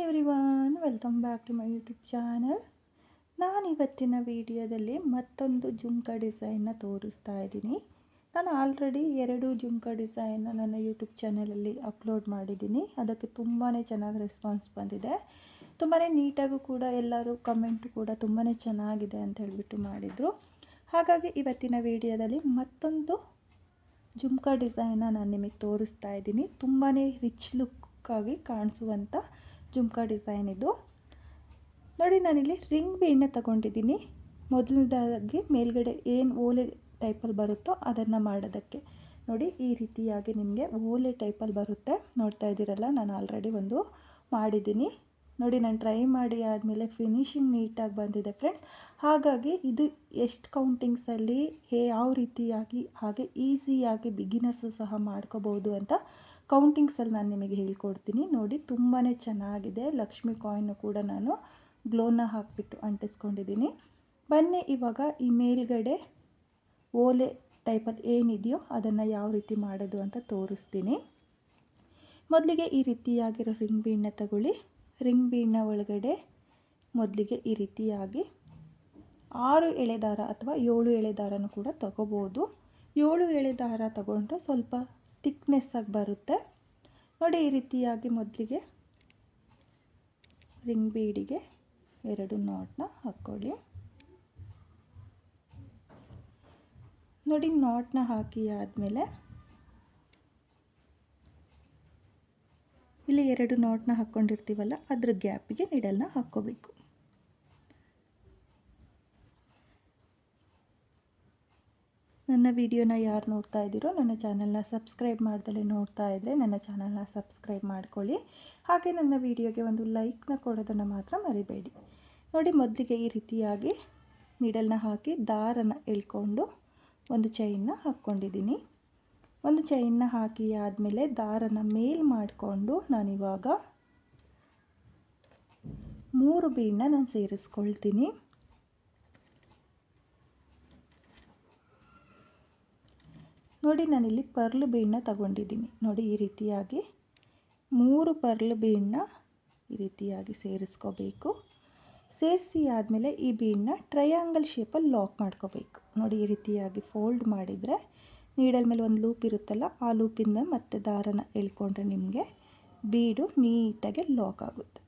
Everyone, welcome back to my YouTube channel. ನಾನು ಇವತ್ತಿನ ವಿಡಿಯೋದಲ್ಲಿ ಮತ್ತೊಂದು ಜುಮ್ಕಾ ಡಿಸೈನ್ನ ತೋರಿಸ್ತಾ ಇದ್ದೀನಿ. ನಾನು ಆಲ್ರೆಡಿ 2 ಜುಮ್ಕಾ ಡಿಸೈನ್ನ ನನ್ನ ಯೂಟ್ಯೂಬ್ ಚಾನಲಲ್ಲಿ ಅಪ್ಲೋಡ್ ಮಾಡಿದ್ದೀನಿ. ಅದಕ್ಕೆ ತುಂಬಾ ಚೆನ್ನಾಗಿ ರೆಸ್ಪಾನ್ಸ್ ಬಂದಿದೆ. ತುಂಬಾ ನೀಟಾಗೂ ಕೂಡ ಎಲ್ಲರೂ ಕಮೆಂಟು ಕೂಡ ತುಂಬಾ ಚೆನ್ನಾಗಿದೆ ಅಂತ ಹೇಳಿಬಿಟ್ಟು ಮಾಡಿದರು. ಹಾಗಾಗಿ ಇವತ್ತಿನ ವಿಡಿಯೋದಲ್ಲಿ ಮತ್ತೊಂದು ಜುಮ್ಕಾ ಡಿಸೈನ್ನ ನಾನು ನಿಮಗೆ ತೋರಿಸ್ತಾ ಇದ್ದೀನಿ. ತುಂಬಾ ರಿಚ್ ಲುಕ್ಕಾಗಿ ಕಾಣಿಸುವಂಥ ಜುಮ್ಕಾ ಡಿಸೈನ್ ಇದು. ನೋಡಿ, ನಾನಿಲ್ಲಿ ರಿಂಗ್ ಬೀಡನ್ನ ತಗೊಂಡಿದ್ದೀನಿ. ಮೊದಲನೇದಾಗಿ ಮೇಲ್ಗಡೆ ಏನು ಓಲೆ ಟೈಪಲ್ಲಿ ಬರುತ್ತೋ ಅದನ್ನು ಮಾಡೋದಕ್ಕೆ ನೋಡಿ, ಈ ರೀತಿಯಾಗಿ ನಿಮಗೆ ಓಲೆ ಟೈಪಲ್ಲಿ ಬರುತ್ತೆ. ನೋಡ್ತಾ ಇದ್ದೀರಲ್ಲ, ನಾನು ಆಲ್ರೆಡಿ ಒಂದು ಮಾಡಿದ್ದೀನಿ. ನೋಡಿ, ನಾನು ಟ್ರೈ ಮಾಡಿ ಆದಮೇಲೆ ಫಿನಿಶಿಂಗ್ ನೀಟಾಗಿ ಬಂದಿದೆ ಫ್ರೆಂಡ್ಸ್. ಹಾಗಾಗಿ ಇದು ಎಷ್ಟು ಕೌಂಟಿಂಗ್ಸಲ್ಲಿ ಯಾವ ರೀತಿಯಾಗಿ ಹಾಗೆ ಈಸಿಯಾಗಿ ಬಿಗಿನರ್ಸು ಸಹ ಮಾಡ್ಕೋಬೋದು ಅಂತ ಕೌಂಟಿಂಗ್ಸಲ್ಲಿ ನಾನು ನಿಮಗೆ ಹೇಳ್ಕೊಡ್ತೀನಿ. ನೋಡಿ, ತುಂಬಾ ಚೆನ್ನಾಗಿದೆ. ಲಕ್ಷ್ಮಿ ಕಾಯಿನ್ನು ಕೂಡ ನಾನು ಗ್ಲೋನ ಹಾಕಿಬಿಟ್ಟು ಅಂಟಿಸ್ಕೊಂಡಿದ್ದೀನಿ. ಬನ್ನಿ ಇವಾಗ ಈ ಮೇಲ್ಗಡೆ ಓಲೆ ಟೈಪಲ್ಲಿ ಏನಿದೆಯೋ ಅದನ್ನು ಯಾವ ರೀತಿ ಮಾಡೋದು ಅಂತ ತೋರಿಸ್ತೀನಿ. ಮೊದಲಿಗೆ ಈ ರೀತಿಯಾಗಿರೋ ರಿಂಗ್ ಬೀಡನ್ನ ತಗೊಳ್ಳಿ. ರಿಂಗ್ ಬೀಡನ್ನ ಒಳಗಡೆ ಮೊದಲಿಗೆ ಈ ರೀತಿಯಾಗಿ 6 ಎಳೆ ದಾರ ಅಥವಾ 7 ಎಳೆ ದಾರನೂ ಕೂಡ ತಗೋಬೋದು. 7 ಎಳೆ ದಾರ ತಗೊಂಡ್ರೆ ಸ್ವಲ್ಪ ಥಿಕ್ನೆಸ್ ಆಗಿ ಬರುತ್ತೆ. ನೋಡಿ, ಈ ರೀತಿಯಾಗಿ ಮೊದಲಿಗೆ ರಿಂಗ್ ಬೀಡಿಗೆ 2 ನಾಟ್ನ ಹಾಕ್ಕೊಳ್ಳಿ. ನೋಡಿ, ನಾಟ್ನ ಹಾಕಿ ಆದಮೇಲೆ ಇಲ್ಲಿ 2 ನಾಟ್ನ ಹಾಕ್ಕೊಂಡಿರ್ತೀವಲ್ಲ, ಅದ್ರ ಗ್ಯಾಪಿಗೆ ನೀಡಲ್ನ ಹಾಕ್ಕೋಬೇಕು. ನನ್ನ ವಿಡಿಯೋನ ಯಾರು ನೋಡ್ತಾ ಇದ್ದೀರೋ ನನ್ನ ಚಾನಲ್ನ ಸಬ್ಸ್ಕ್ರೈಬ್ ಮಾಡ್ದಲೇ ನೋಡ್ತಾ ಇದ್ದರೆ ನನ್ನ ಚಾನಲ್ನ ಸಬ್ಸ್ಕ್ರೈಬ್ ಮಾಡ್ಕೊಳ್ಳಿ. ಹಾಗೆ ನನ್ನ ವಿಡಿಯೋಗೆ ಒಂದು ಲೈಕ್ನ ಕೊಡೋದನ್ನು ಮಾತ್ರ ಮರಿಬೇಡಿ. ನೋಡಿ, ಮೊದಲಿಗೆ ಈ ರೀತಿಯಾಗಿ ನೀಡಲ್ನ ಹಾಕಿ ದಾರನ ಎಳ್ಕೊಂಡು ಒಂದು ಚೈನ್ನ ಹಾಕ್ಕೊಂಡಿದ್ದೀನಿ. ಒಂದು ಚೈನ್ನ ಹಾಕಿ ಆದಮೇಲೆ ದಾರನ ಮೇಲ್ ಮಾಡಿಕೊಂಡು ನಾನಿವಾಗ 3 ಬೀಡನ್ನ ನಾನು ಸೇರಿಸ್ಕೊಳ್ತೀನಿ. ನೋಡಿ, ನಾನಿಲ್ಲಿ ಪರ್ಲ್ ಬೀಡನ್ನ ತಗೊಂಡಿದ್ದೀನಿ. ನೋಡಿ, ಈ ರೀತಿಯಾಗಿ 3 ಪರ್ಲ್ ಬೀಡನ್ನ ಈ ರೀತಿಯಾಗಿ ಸೇರಿಸ್ಕೋಬೇಕು. ಸೇರಿಸಿ ಆದಮೇಲೆ ಈ ಬೀಡನ್ನ ಟ್ರಯಾಂಗಲ್ ಶೇಪಲ್ಲಿ ಲಾಕ್ ಮಾಡ್ಕೋಬೇಕು. ನೋಡಿ, ಈ ರೀತಿಯಾಗಿ ಫೋಲ್ಡ್ ಮಾಡಿದರೆ ನೀಡಲ್ ಮೇಲೆ ಒಂದು ಲೂಪ್ ಇರುತ್ತಲ್ಲ, ಆ ಲೂಪಿಂದ ಮತ್ತೆ ದಾರನ ಎಳ್ಕೊಂಡ್ರೆ ನಿಮಗೆ ಬೀಡು ನೀಟಾಗಿ ಲಾಕ್ ಆಗುತ್ತೆ.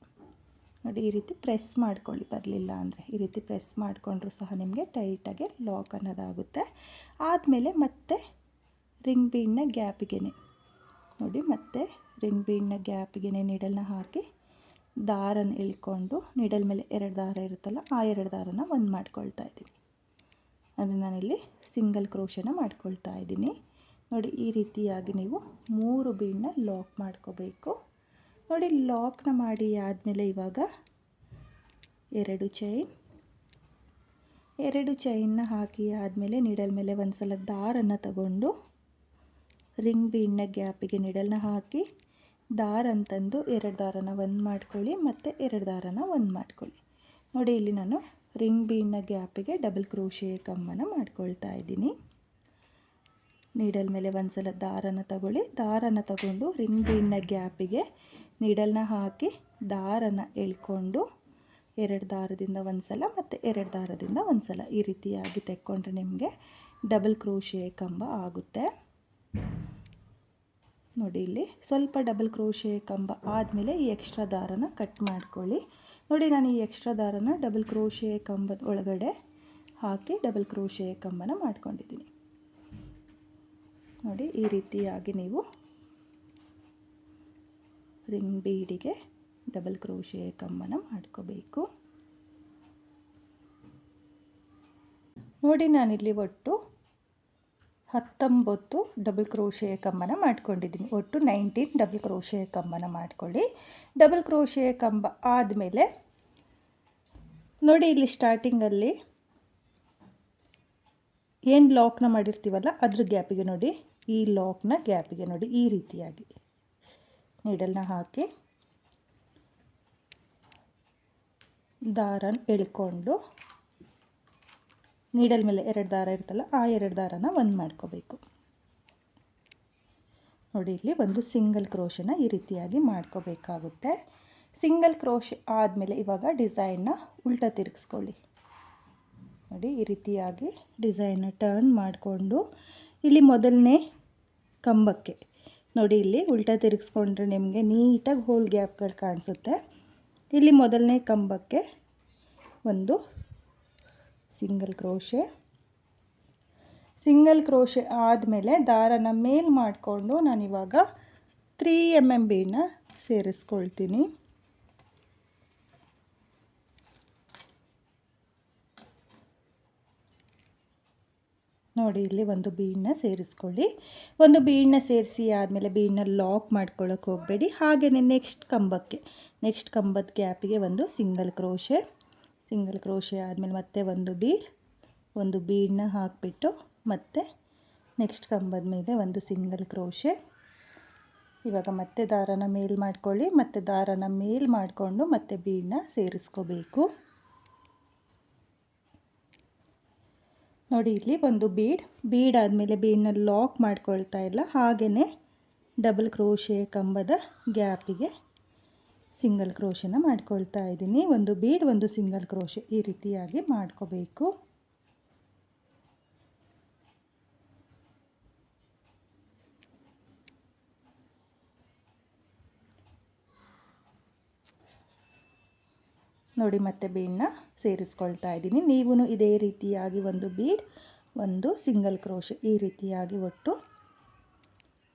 ನೋಡಿ, ಈ ರೀತಿ ಪ್ರೆಸ್ ಮಾಡ್ಕೊಳ್ಳಿ. ಬರಲಿಲ್ಲ ಅಂದರೆ ಈ ರೀತಿ ಪ್ರೆಸ್ ಮಾಡಿಕೊಂಡ್ರೂ ಸಹ ನಿಮಗೆ ಟೈಟಾಗಿ ಲಾಕ್ ಅನ್ನೋದಾಗುತ್ತೆ. ಆದಮೇಲೆ ಮತ್ತೆ ರಿಂಗ್ ಬೀಡನ್ನ ಗ್ಯಾಪಿಗೆ ನೋಡಿ, ಮತ್ತೆ ರಿಂಗ್ ಬೀಡನ್ನ ಗ್ಯಾಪಿಗೆ ನೀಡಲ್ನ ಹಾಕಿ ದಾರನ ಎಳ್ಕೊಂಡು ನೀಡಲ್ ಮೇಲೆ 2 ದಾರ ಇರುತ್ತಲ್ಲ, ಆ 2 ದಾರನ ಒಂದು ಮಾಡ್ಕೊಳ್ತಾ ಇದ್ದೀನಿ. ಅಂದರೆ ನಾನಿಲ್ಲಿ ಸಿಂಗಲ್ ಕ್ರೋಶನ ಮಾಡ್ಕೊಳ್ತಾ ಇದ್ದೀನಿ. ನೋಡಿ, ಈ ರೀತಿಯಾಗಿ ನೀವು 3 ಬೀಡನ್ನ ಲಾಕ್ ಮಾಡ್ಕೋಬೇಕು. ನೋಡಿ, ಲಾಕ್ನ ಮಾಡಿ ಆದಮೇಲೆ ಇವಾಗ 2 ಚೈನ್ನ ಹಾಕಿ ಆದಮೇಲೆ ನೀಡಲ್ ಮೇಲೆ ಒಂದು ಸಲ ದಾರನ ತಗೊಂಡು ರಿಂಗ್ ಬೀಡನ್ನ ಗ್ಯಾಪಿಗೆ ನೀಡಲ್ನ ಹಾಕಿ ದಾರ ಅಂತಂದು 2 ದಾರನ ಒಂದು ಮಾಡ್ಕೊಳ್ಳಿ, ಮತ್ತು 2 ದಾರನ ಒಂದು ಮಾಡ್ಕೊಳ್ಳಿ. ನೋಡಿ, ಇಲ್ಲಿ ನಾನು ರಿಂಗ್ ಬೀಡನ್ನ ಗ್ಯಾಪಿಗೆ ಡಬಲ್ ಕ್ರೋಶೆ ಕಮ್ಮನ ಮಾಡ್ಕೊಳ್ತಾ ಇದ್ದೀನಿ. ನೀಡಲ್ ಮೇಲೆ ಒಂದು ಸಲ ದಾರನ ತಗೊಳ್ಳಿ. ದಾರನ ತಗೊಂಡು ರಿಂಗ್ ಬೀಡನ್ನ ಗ್ಯಾಪಿಗೆ ನೀಡಲ್ನ ಹಾಕಿ ದಾರನ ಎಳ್ಕೊಂಡು 2 ದಾರದಿಂದ ಒಂದು ಸಲ ಮತ್ತು 2 ದಾರದಿಂದ ಒಂದು ಸಲ ಈ ರೀತಿಯಾಗಿ ತೆಕ್ಕೊಂಡ್ರೆ ನಿಮಗೆ ಡಬಲ್ ಕ್ರೋಶೆ ಕಂಬ ಆಗುತ್ತೆ. ನೋಡಿ, ಇಲ್ಲಿ ಸ್ವಲ್ಪ ಡಬಲ್ ಕ್ರೋಶೆ ಕಂಬ ಆದಮೇಲೆ ಈ ಎಕ್ಸ್ಟ್ರಾ ದಾರನ ಕಟ್ ಮಾಡ್ಕೊಳ್ಳಿ. ನೋಡಿ, ನಾನು ಈ ಎಕ್ಸ್ಟ್ರಾ ದಾರನ ಡಬಲ್ ಕ್ರೋಶೆ ಕಂಬದ ಒಳಗಡೆ ಹಾಕಿ ಡಬಲ್ ಕ್ರೋಶೆ ಕಂಬನ ಮಾಡ್ಕೊಂಡಿದ್ದೀನಿ. ನೋಡಿ, ಈ ರೀತಿಯಾಗಿ ನೀವು ರಿಂಗ್ ಬೀಡಿಗೆ ಡಬಲ್ ಕ್ರೋಶೆ ಕಂಬನ ಮಾಡ್ಕೋಬೇಕು. ನೋಡಿ, ನಾನಿಲ್ಲಿ ಒಟ್ಟು 19 ಡಬಲ್ ಕ್ರೋಶೆ ಕಂಬನ ಮಾಡ್ಕೊಂಡಿದ್ದೀನಿ. ಒಟ್ಟು 19 ಡಬಲ್ ಕ್ರೋಶೆ ಕಂಬನ ಮಾಡ್ಕೊಳ್ಳಿ. ಡಬಲ್ ಕ್ರೋಶೆ ಕಂಬ ಆದಮೇಲೆ ನೋಡಿ, ಇಲ್ಲಿ ಸ್ಟಾರ್ಟಿಂಗಲ್ಲಿ ಏನು ಲಾಕ್ನ ಮಾಡಿರ್ತೀವಲ್ಲ ಅದ್ರ ಗ್ಯಾಪಿಗೆ ನೋಡಿ, ಈ ಲಾಕ್ನ ಗ್ಯಾಪಿಗೆ ನೋಡಿ ಈ ರೀತಿಯಾಗಿ ನೀಡಲ್ನ ಹಾಕಿ ದಾರನ ಎಳ್ಕೊಂಡು ನೀಡಲ್ ಮೇಲೆ 2 ದಾರ ಇರ್ತಲ್ಲ, ಆ 2 ದಾರನ ಒಂದು ಮಾಡ್ಕೋಬೇಕು. ನೋಡಿ, ಇಲ್ಲಿ ಒಂದು ಸಿಂಗಲ್ ಕ್ರೋಶನ ಈ ರೀತಿಯಾಗಿ ಮಾಡ್ಕೋಬೇಕಾಗುತ್ತೆ. ಸಿಂಗಲ್ ಕ್ರೋಶೆ ಆದಮೇಲೆ ಇವಾಗ ಡಿಸೈನ್ನ ಉಲ್ಟಾ ತಿರುಗಿಸ್ಕೊಳ್ಳಿ. ನೋಡಿ ಈ ರೀತಿಯಾಗಿ ಡಿಸೈನ್ನ ಟರ್ನ್ ಮಾಡಿಕೊಂಡು ಇಲ್ಲಿ ಮೊದಲನೇ ಕಂಬಕ್ಕೆ ನೋಡಿ ಇಲ್ಲಿ ಉಲ್ಟಾ ತಿರುಗಿಸ್ಕೊಂಡ್ರೆ ನಿಮಗೆ ನೀಟಾಗಿ ಹೋಲ್ ಗ್ಯಾಪ್ಗಳು ಕಾಣಿಸುತ್ತೆ. ಇಲ್ಲಿ ಮೊದಲನೇ ಕಂಬಕ್ಕೆ ಒಂದು ಸಿಂಗಲ್ ಕ್ರೋಶೆ ಆದಮೇಲೆ ದಾರನ ಮೇಲ್ ಮಾಡಿಕೊಂಡು ನಾನಿವಾಗ 3 mm ಬೀಡನ್ನ ಸೇರಿಸ್ಕೊಳ್ತೀನಿ. ನೋಡಿ ಇಲ್ಲಿ ಒಂದು ಬೀಡನ್ನ ಸೇರಿಸ್ಕೊಳ್ಳಿ. ಒಂದು ಬೀಡನ್ನ ಸೇರಿಸಿ ಆದಮೇಲೆ ಬೀಡನ್ನ ಲಾಕ್ ಮಾಡ್ಕೊಳ್ಳೋಕೆ ಹೋಗಬೇಡಿ. ಹಾಗೆಯೇ ನೆಕ್ಸ್ಟ್ ಕಂಬದ ಗ್ಯಾಪಿಗೆ ಒಂದು ಸಿಂಗಲ್ ಕ್ರೋಶೆ ಆದಮೇಲೆ ಮತ್ತೆ ಒಂದು ಬೀಡನ್ನ ಹಾಕಿಬಿಟ್ಟು ಮತ್ತೆ ನೆಕ್ಸ್ಟ್ ಕಂಬದ ಮೇಲೆ ಒಂದು ಸಿಂಗಲ್ ಕ್ರೋಶೆ. ಇವಾಗ ಮತ್ತೆ ದಾರನ ಮೇಲ್ ಮಾಡ್ಕೊಳ್ಳಿ. ಮತ್ತೆ ದಾರನ ಮೇಲ್ ಮಾಡಿಕೊಂಡು ಮತ್ತೆ ಬೀಡನ್ನ ಸೇರಿಸ್ಕೋಬೇಕು. ನೋಡಿ ಇಲ್ಲಿ ಒಂದು ಬೀಡ್ ಆದಮೇಲೆ ಬೀಡನ್ನ ಲಾಕ್ ಮಾಡ್ಕೊಳ್ತಾ ಇಲ್ಲ, ಹಾಗೆಯೇ ಡಬಲ್ ಕ್ರೋಶೆ ಕಂಬದ ಗ್ಯಾಪಿಗೆ ಸಿಂಗಲ್ ಕ್ರೋಶೆನ ಮಾಡ್ಕೊಳ್ತಾ ಇದ್ದೀನಿ. ಒಂದು ಬೀಡ್ ಒಂದು ಸಿಂಗಲ್ ಕ್ರೋಶೆ ಈ ರೀತಿಯಾಗಿ ಮಾಡ್ಕೋಬೇಕು. ನೋಡಿ ಮತ್ತೆ ಬೀಡನ್ನ ಸೇರಿಸ್ಕೊಳ್ತಾ ಇದ್ದೀನಿ. ನೀವು ಇದೇ ರೀತಿಯಾಗಿ ಒಂದು ಬೀಡ್ ಒಂದು ಸಿಂಗಲ್ ಕ್ರೋಶೆ ಈ ರೀತಿಯಾಗಿ ಒಟ್ಟು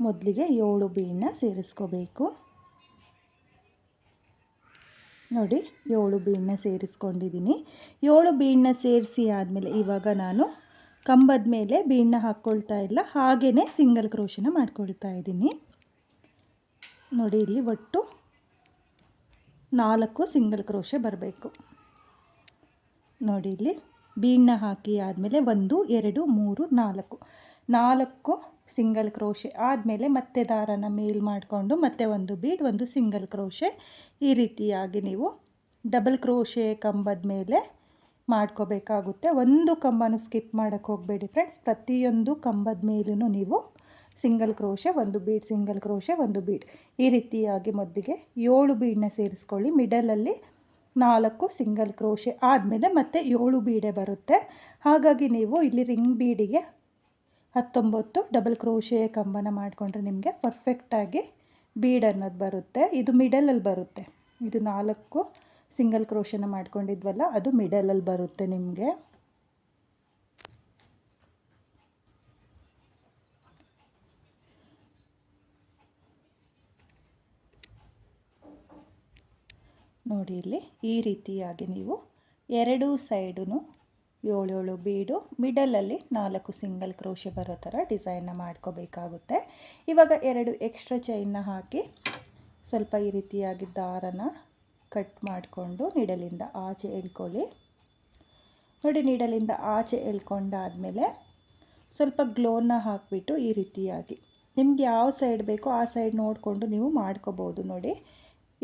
ಮೊದಲಿಗೆ 7 ಬೀಡನ್ನ ಸೇರಿಸ್ಕೋಬೇಕು. ನೋಡಿ 7 ಬೀಡನ್ನ ಸೇರಿಸ್ಕೊಂಡಿದ್ದೀನಿ. 7 ಬೀಡನ್ನ ಸೇರಿಸಿ ಆದಮೇಲೆ ಇವಾಗ ನಾನು ಕಂಬದ ಮೇಲೆ ಬೀಡನ್ನ ಹಾಕ್ಕೊಳ್ತಾ ಇಲ್ಲ, ಹಾಗೆಯೇ ಸಿಂಗಲ್ ಕ್ರೋಶೆನ ಮಾಡ್ಕೊಳ್ತಾ ಇದ್ದೀನಿ. ನೋಡಿ ಇಲ್ಲಿ ಒಟ್ಟು 4 ಸಿಂಗಲ್ ಕ್ರೋಶೆ ಬರಬೇಕು. ನೋಡಿ ಇಲ್ಲಿ ಬೀಡನ್ನ ಹಾಕಿ ಆದಮೇಲೆ 1 2 3 4 ಸಿಂಗಲ್ ಕ್ರೋಶೆ ಆದಮೇಲೆ ಮತ್ತೆ ದಾರನ ಮೇಲ್ ಮಾಡಿಕೊಂಡು ಮತ್ತೆ ಒಂದು ಬೀಡ್ ಒಂದು ಸಿಂಗಲ್ ಕ್ರೋಶೆ ಈ ರೀತಿಯಾಗಿ ನೀವು ಡಬಲ್ ಕ್ರೋಶೆ ಕಂಬದ ಮೇಲೆ ಮಾಡ್ಕೋಬೇಕಾಗುತ್ತೆ. ಒಂದು ಕಂಬನೂ ಸ್ಕಿಪ್ ಮಾಡೋಕ್ಕೆ ಹೋಗಬೇಡಿ ಫ್ರೆಂಡ್ಸ್. ಪ್ರತಿಯೊಂದು ಕಂಬದ ಮೇಲೂ ನೀವು ಸಿಂಗಲ್ ಕ್ರೋಶೆ ಒಂದು ಬೀಡ್ ಸಿಂಗಲ್ ಕ್ರೋಶೆ ಒಂದು ಬೀಡ್ ಈ ರೀತಿಯಾಗಿ ಮೊದಲಿಗೆ 7 ಬೀಡನ್ನ ಸೇರಿಸ್ಕೊಳ್ಳಿ. ಮಿಡಲಲ್ಲಿ 4 ಸಿಂಗಲ್ ಕ್ರೋಶೆ ಆದಮೇಲೆ ಮತ್ತೆ 7 ಬೀಡೇ ಬರುತ್ತೆ. ಹಾಗಾಗಿ ನೀವು ಇಲ್ಲಿ ರಿಂಗ್ ಬೀಡಿಗೆ 19 ಡಬಲ್ ಕ್ರೋಶೆ ಕಂಬನ ಮಾಡಿಕೊಂಡ್ರೆ ನಿಮಗೆ ಪರ್ಫೆಕ್ಟಾಗಿ ಬೀಡ್ ಅನ್ನೋದು ಬರುತ್ತೆ. ಇದು ಮಿಡಲಲ್ಲಿ ಬರುತ್ತೆ. ಇದು 4 ಸಿಂಗಲ್ ಕ್ರೋಶೆನ ಮಾಡ್ಕೊಂಡಿದ್ವಲ್ಲ ಅದು ಮಿಡಲಲ್ಲಿ ಬರುತ್ತೆ ನಿಮಗೆ. ನೋಡಿ ಇಲ್ಲಿ ಈ ರೀತಿಯಾಗಿ ನೀವು 2 ಸೈಡೂ 7 ಬೀಡು ಮಿಡಲಲ್ಲಿ 4 ಸಿಂಗಲ್ ಕ್ರೋಶೆ ಬರೋ ಥರ ಡಿಸೈನ್ನ ಮಾಡ್ಕೋಬೇಕಾಗುತ್ತೆ. ಇವಾಗ 2 ಎಕ್ಸ್ಟ್ರಾ ಚೈನ್ನ ಹಾಕಿ ಸ್ವಲ್ಪ ಈ ರೀತಿಯಾಗಿ ದಾರನ ಕಟ್ ಮಾಡಿಕೊಂಡು ನೀಡಲಿಂದ ಆಚೆ ಎಳ್ಕೊಳ್ಳಿ. ನೋಡಿ ನೀಡಲಿಂದ ಆಚೆ ಎಳ್ಕೊಂಡಾದಮೇಲೆ ಸ್ವಲ್ಪ ಗ್ಲೋನ ಹಾಕಿಬಿಟ್ಟು ಈ ರೀತಿಯಾಗಿ ನಿಮ್ಗೆ ಯಾವ ಸೈಡ್ ಬೇಕೋ ಆ ಸೈಡ್ ನೋಡಿಕೊಂಡು ನೀವು ಮಾಡ್ಕೋಬೋದು. ನೋಡಿ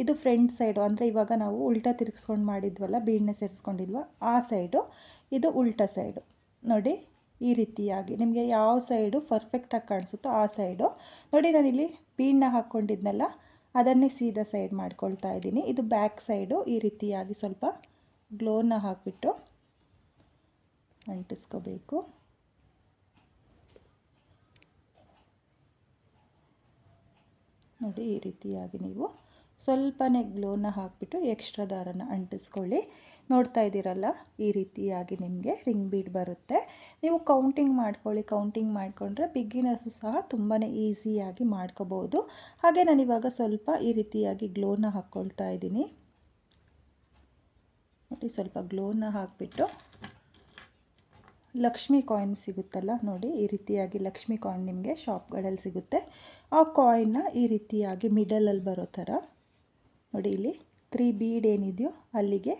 ಇದು ಫ್ರಂಟ್ ಸೈಡು, ಅಂದರೆ ಇವಾಗ ನಾವು ಉಲ್ಟಾ ತಿರುಗಿಸ್ಕೊಂಡು ಮಾಡಿದ್ವಲ್ಲ ಬೀಡನ್ನ ಸೇರಿಸ್ಕೊಂಡಿಲ್ವ ಆ ಸೈಡು, ಇದು ಉಲ್ಟಾ ಸೈಡು. ನೋಡಿ ಈ ರೀತಿಯಾಗಿ ನಿಮಗೆ ಯಾವ ಸೈಡು ಪರ್ಫೆಕ್ಟಾಗಿ ಕಾಣಿಸುತ್ತೋ ಆ ಸೈಡು. ನೋಡಿ ನಾನಿಲ್ಲಿ ಬೀಡನ್ನ ಹಾಕ್ಕೊಂಡಿದ್ನಲ್ಲ ಅದನ್ನೇ ಸೀದಾ ಸೈಡ್ ಮಾಡ್ಕೊಳ್ತಾ ಇದ್ದೀನಿ. ಇದು ಬ್ಯಾಕ್ ಸೈಡು. ಈ ರೀತಿಯಾಗಿ ಸ್ವಲ್ಪ ಗ್ಲೋನ ಹಾಕಿಬಿಟ್ಟು ಅಂಟಿಸ್ಕೋಬೇಕು. ನೋಡಿ ಈ ರೀತಿಯಾಗಿ ನೀವು ಸ್ವಲ್ಪನೇ ಗ್ಲೋನ ಹಾಕಿಬಿಟ್ಟು ಎಕ್ಸ್ಟ್ರಾ ದಾರನ ಅಂಟಿಸ್ಕೊಳ್ಳಿ. ನೋಡ್ತಾ ಇದ್ದೀರಲ್ಲ ಈ ರೀತಿಯಾಗಿ ನಿಮಗೆ ರಿಂಗ್ ಬೀಡ್ ಬರುತ್ತೆ. ನೀವು ಕೌಂಟಿಂಗ್ ಮಾಡ್ಕೊಳ್ಳಿ. ಕೌಂಟಿಂಗ್ ಮಾಡಿಕೊಂಡ್ರೆ ಬಿಗಿನರ್ಸು ಸಹ ತುಂಬಾ ಈಸಿಯಾಗಿ ಮಾಡ್ಕೋಬೋದು. ಹಾಗೆ ನಾನಿವಾಗ ಸ್ವಲ್ಪ ಈ ರೀತಿಯಾಗಿ ಗ್ಲೋನ ಹಾಕ್ಕೊಳ್ತಾ ಇದ್ದೀನಿ. ನೋಡಿ ಸ್ವಲ್ಪ ಗ್ಲೋನ ಹಾಕಿಬಿಟ್ಟು ಲಕ್ಷ್ಮಿ ಕಾಯಿನ್ ಸಿಗುತ್ತಲ್ಲ, ನೋಡಿ ಈ ರೀತಿಯಾಗಿ ಲಕ್ಷ್ಮಿ ಕಾಯಿನ್ ನಿಮಗೆ ಶಾಪ್ಗಳಲ್ಲಿ ಸಿಗುತ್ತೆ. ಆ ಕಾಯಿನ್ನ ಈ ರೀತಿಯಾಗಿ ಮಿಡಲಲ್ಲಿ ಬರೋ ಥರ ನೋಡಿ ಇಲ್ಲಿ 3 ಬೀಡ್ ಏನಿದೆಯೋ ಅಲ್ಲಿಗೆ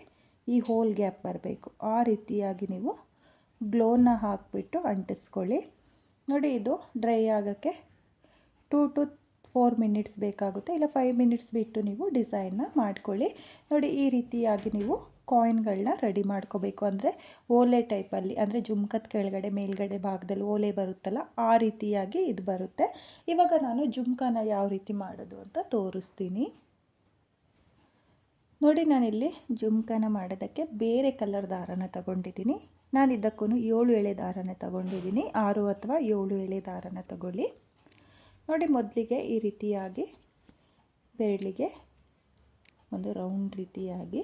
ಈ ಹೋಲ್ ಗ್ಯಾಪ್ ಬರಬೇಕು. ಆ ರೀತಿಯಾಗಿ ನೀವು ಗ್ಲೋನ ಹಾಕಿಬಿಟ್ಟು ಅಂಟಿಸ್ಕೊಳ್ಳಿ. ನೋಡಿ ಇದು ಡ್ರೈ ಆಗೋಕ್ಕೆ 2 to 4 ಮಿನಿಟ್ಸ್ ಬೇಕಾಗುತ್ತೆ, ಇಲ್ಲ 5 ಮಿನಿಟ್ಸ್ ಬಿಟ್ಟು ನೀವು ಡಿಸೈನ್ನ ಮಾಡ್ಕೊಳ್ಳಿ. ನೋಡಿ ಈ ರೀತಿಯಾಗಿ ನೀವು ಕಾಯಿನ್ಗಳನ್ನ ರೆಡಿ ಮಾಡ್ಕೋಬೇಕು. ಅಂದರೆ ಓಲೆ ಟೈಪಲ್ಲಿ, ಅಂದರೆ ಜುಮ್ಕದ ಕೆಳಗಡೆ ಮೇಲ್ಗಡೆ ಭಾಗದಲ್ಲಿ ಓಲೆ ಬರುತ್ತಲ್ಲ ಆ ರೀತಿಯಾಗಿ ಇದು ಬರುತ್ತೆ. ಇವಾಗ ನಾನು ಜುಮ್ಕಾನ ಯಾವ ರೀತಿ ಮಾಡೋದು ಅಂತ ತೋರಿಸ್ತೀನಿ. ನೋಡಿ ನಾನಿಲ್ಲಿ ಜುಮ್ಕನ ಮಾಡೋದಕ್ಕೆ ಬೇರೆ ಕಲರ್ ದಾರನ ತಗೊಂಡಿದ್ದೀನಿ. ನಾನು ಇದಕ್ಕೂ 7 ಎಳೆ ದಾರನ ತಗೊಂಡಿದ್ದೀನಿ. 6 ಅಥವಾ 7 ಎಳೆ ದಾರನ ತಗೊಳ್ಳಿ. ನೋಡಿ ಮೊದಲಿಗೆ ಈ ರೀತಿಯಾಗಿ ಬೆರಳಿಗೆ ಒಂದು ರೌಂಡ್ ರೀತಿಯಾಗಿ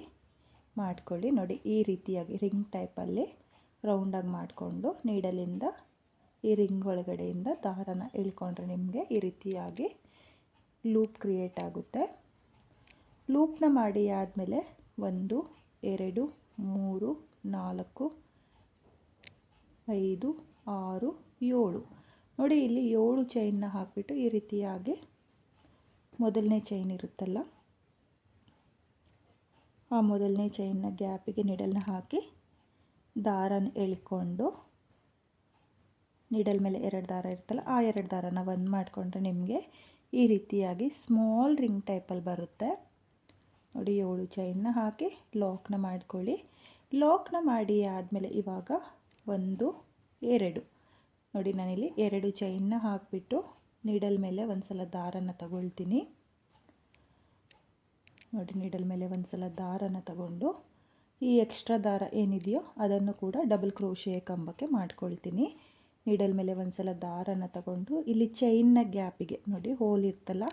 ಮಾಡ್ಕೊಳ್ಳಿ. ನೋಡಿ ಈ ರೀತಿಯಾಗಿ ರಿಂಗ್ ಟೈಪಲ್ಲಿ ರೌಂಡಾಗಿ ಮಾಡಿಕೊಂಡು ನೀಡಲಿಂದ ಈ ರಿಂಗ್ ಒಳಗಡೆಯಿಂದ ದಾರನ ಎಳ್ಕೊಂಡ್ರೆ ನಿಮಗೆ ಈ ರೀತಿಯಾಗಿ ಲೂಪ್ ಕ್ರಿಯೇಟ್ ಆಗುತ್ತೆ. ಲೂಪ್ನ ಮಾಡಿ ಆದಮೇಲೆ 1 2 3 4 5 6 7 ನೋಡಿ ಇಲ್ಲಿ 7 ಚೈನ್ನ ಹಾಕಿಬಿಟ್ಟು ಈ ರೀತಿಯಾಗಿ ಮೊದಲನೇ ಚೈನ್ ಇರುತ್ತಲ್ಲ ಆ ಮೊದಲನೇ ಚೈನ್ನ ಗ್ಯಾಪಿಗೆ ನೀಡಲ್ನ ಹಾಕಿ ದಾರನ ಎಳ್ಕೊಂಡು ನೀಡಲ್ ಮೇಲೆ 2 ದಾರ ಇರುತ್ತಲ್ಲ ಆ 2 ದಾರನ ಒಂದು ಮಾಡಿಕೊಂಡ್ರೆ ನಿಮಗೆ ಈ ರೀತಿಯಾಗಿ ಸ್ಮಾಲ್ ರಿಂಗ್ ಟೈಪಲ್ಲಿ ಬರುತ್ತೆ. ನೋಡಿ 7 ಚೈನ್ನ ಹಾಕಿ ಲಾಕ್ನ ಮಾಡ್ಕೊಳ್ಳಿ. ಲಾಕ್ನ ಮಾಡಿ ಆದಮೇಲೆ ಇವಾಗ 1 2 ನೋಡಿ ನಾನಿಲ್ಲಿ 2 ಚೈನ್ನ ಹಾಕಿಬಿಟ್ಟು ನೀಡಲ್ ಮೇಲೆ ಒಂದು ಸಲ ದಾರನ ತಗೊಳ್ತೀನಿ. ನೋಡಿ ನೀಡಲ್ ಮೇಲೆ ಒಂದು ಸಲ ದಾರನ ತಗೊಂಡು ಈ ಎಕ್ಸ್ಟ್ರಾ ದಾರ ಏನಿದೆಯೋ ಅದನ್ನು ಕೂಡ ಡಬಲ್ ಕ್ರೋಶೆ ಕಂಬಕ್ಕೆ ಮಾಡ್ಕೊಳ್ತೀನಿ. ನೀಡಲ್ ಮೇಲೆ ಒಂದು ಸಲ ದಾರನ ತಗೊಂಡು ಇಲ್ಲಿ ಚೈನ್ನ ಗ್ಯಾಪಿಗೆ ನೋಡಿ ಹೋಲ್ ಇರ್ತಲ್ಲ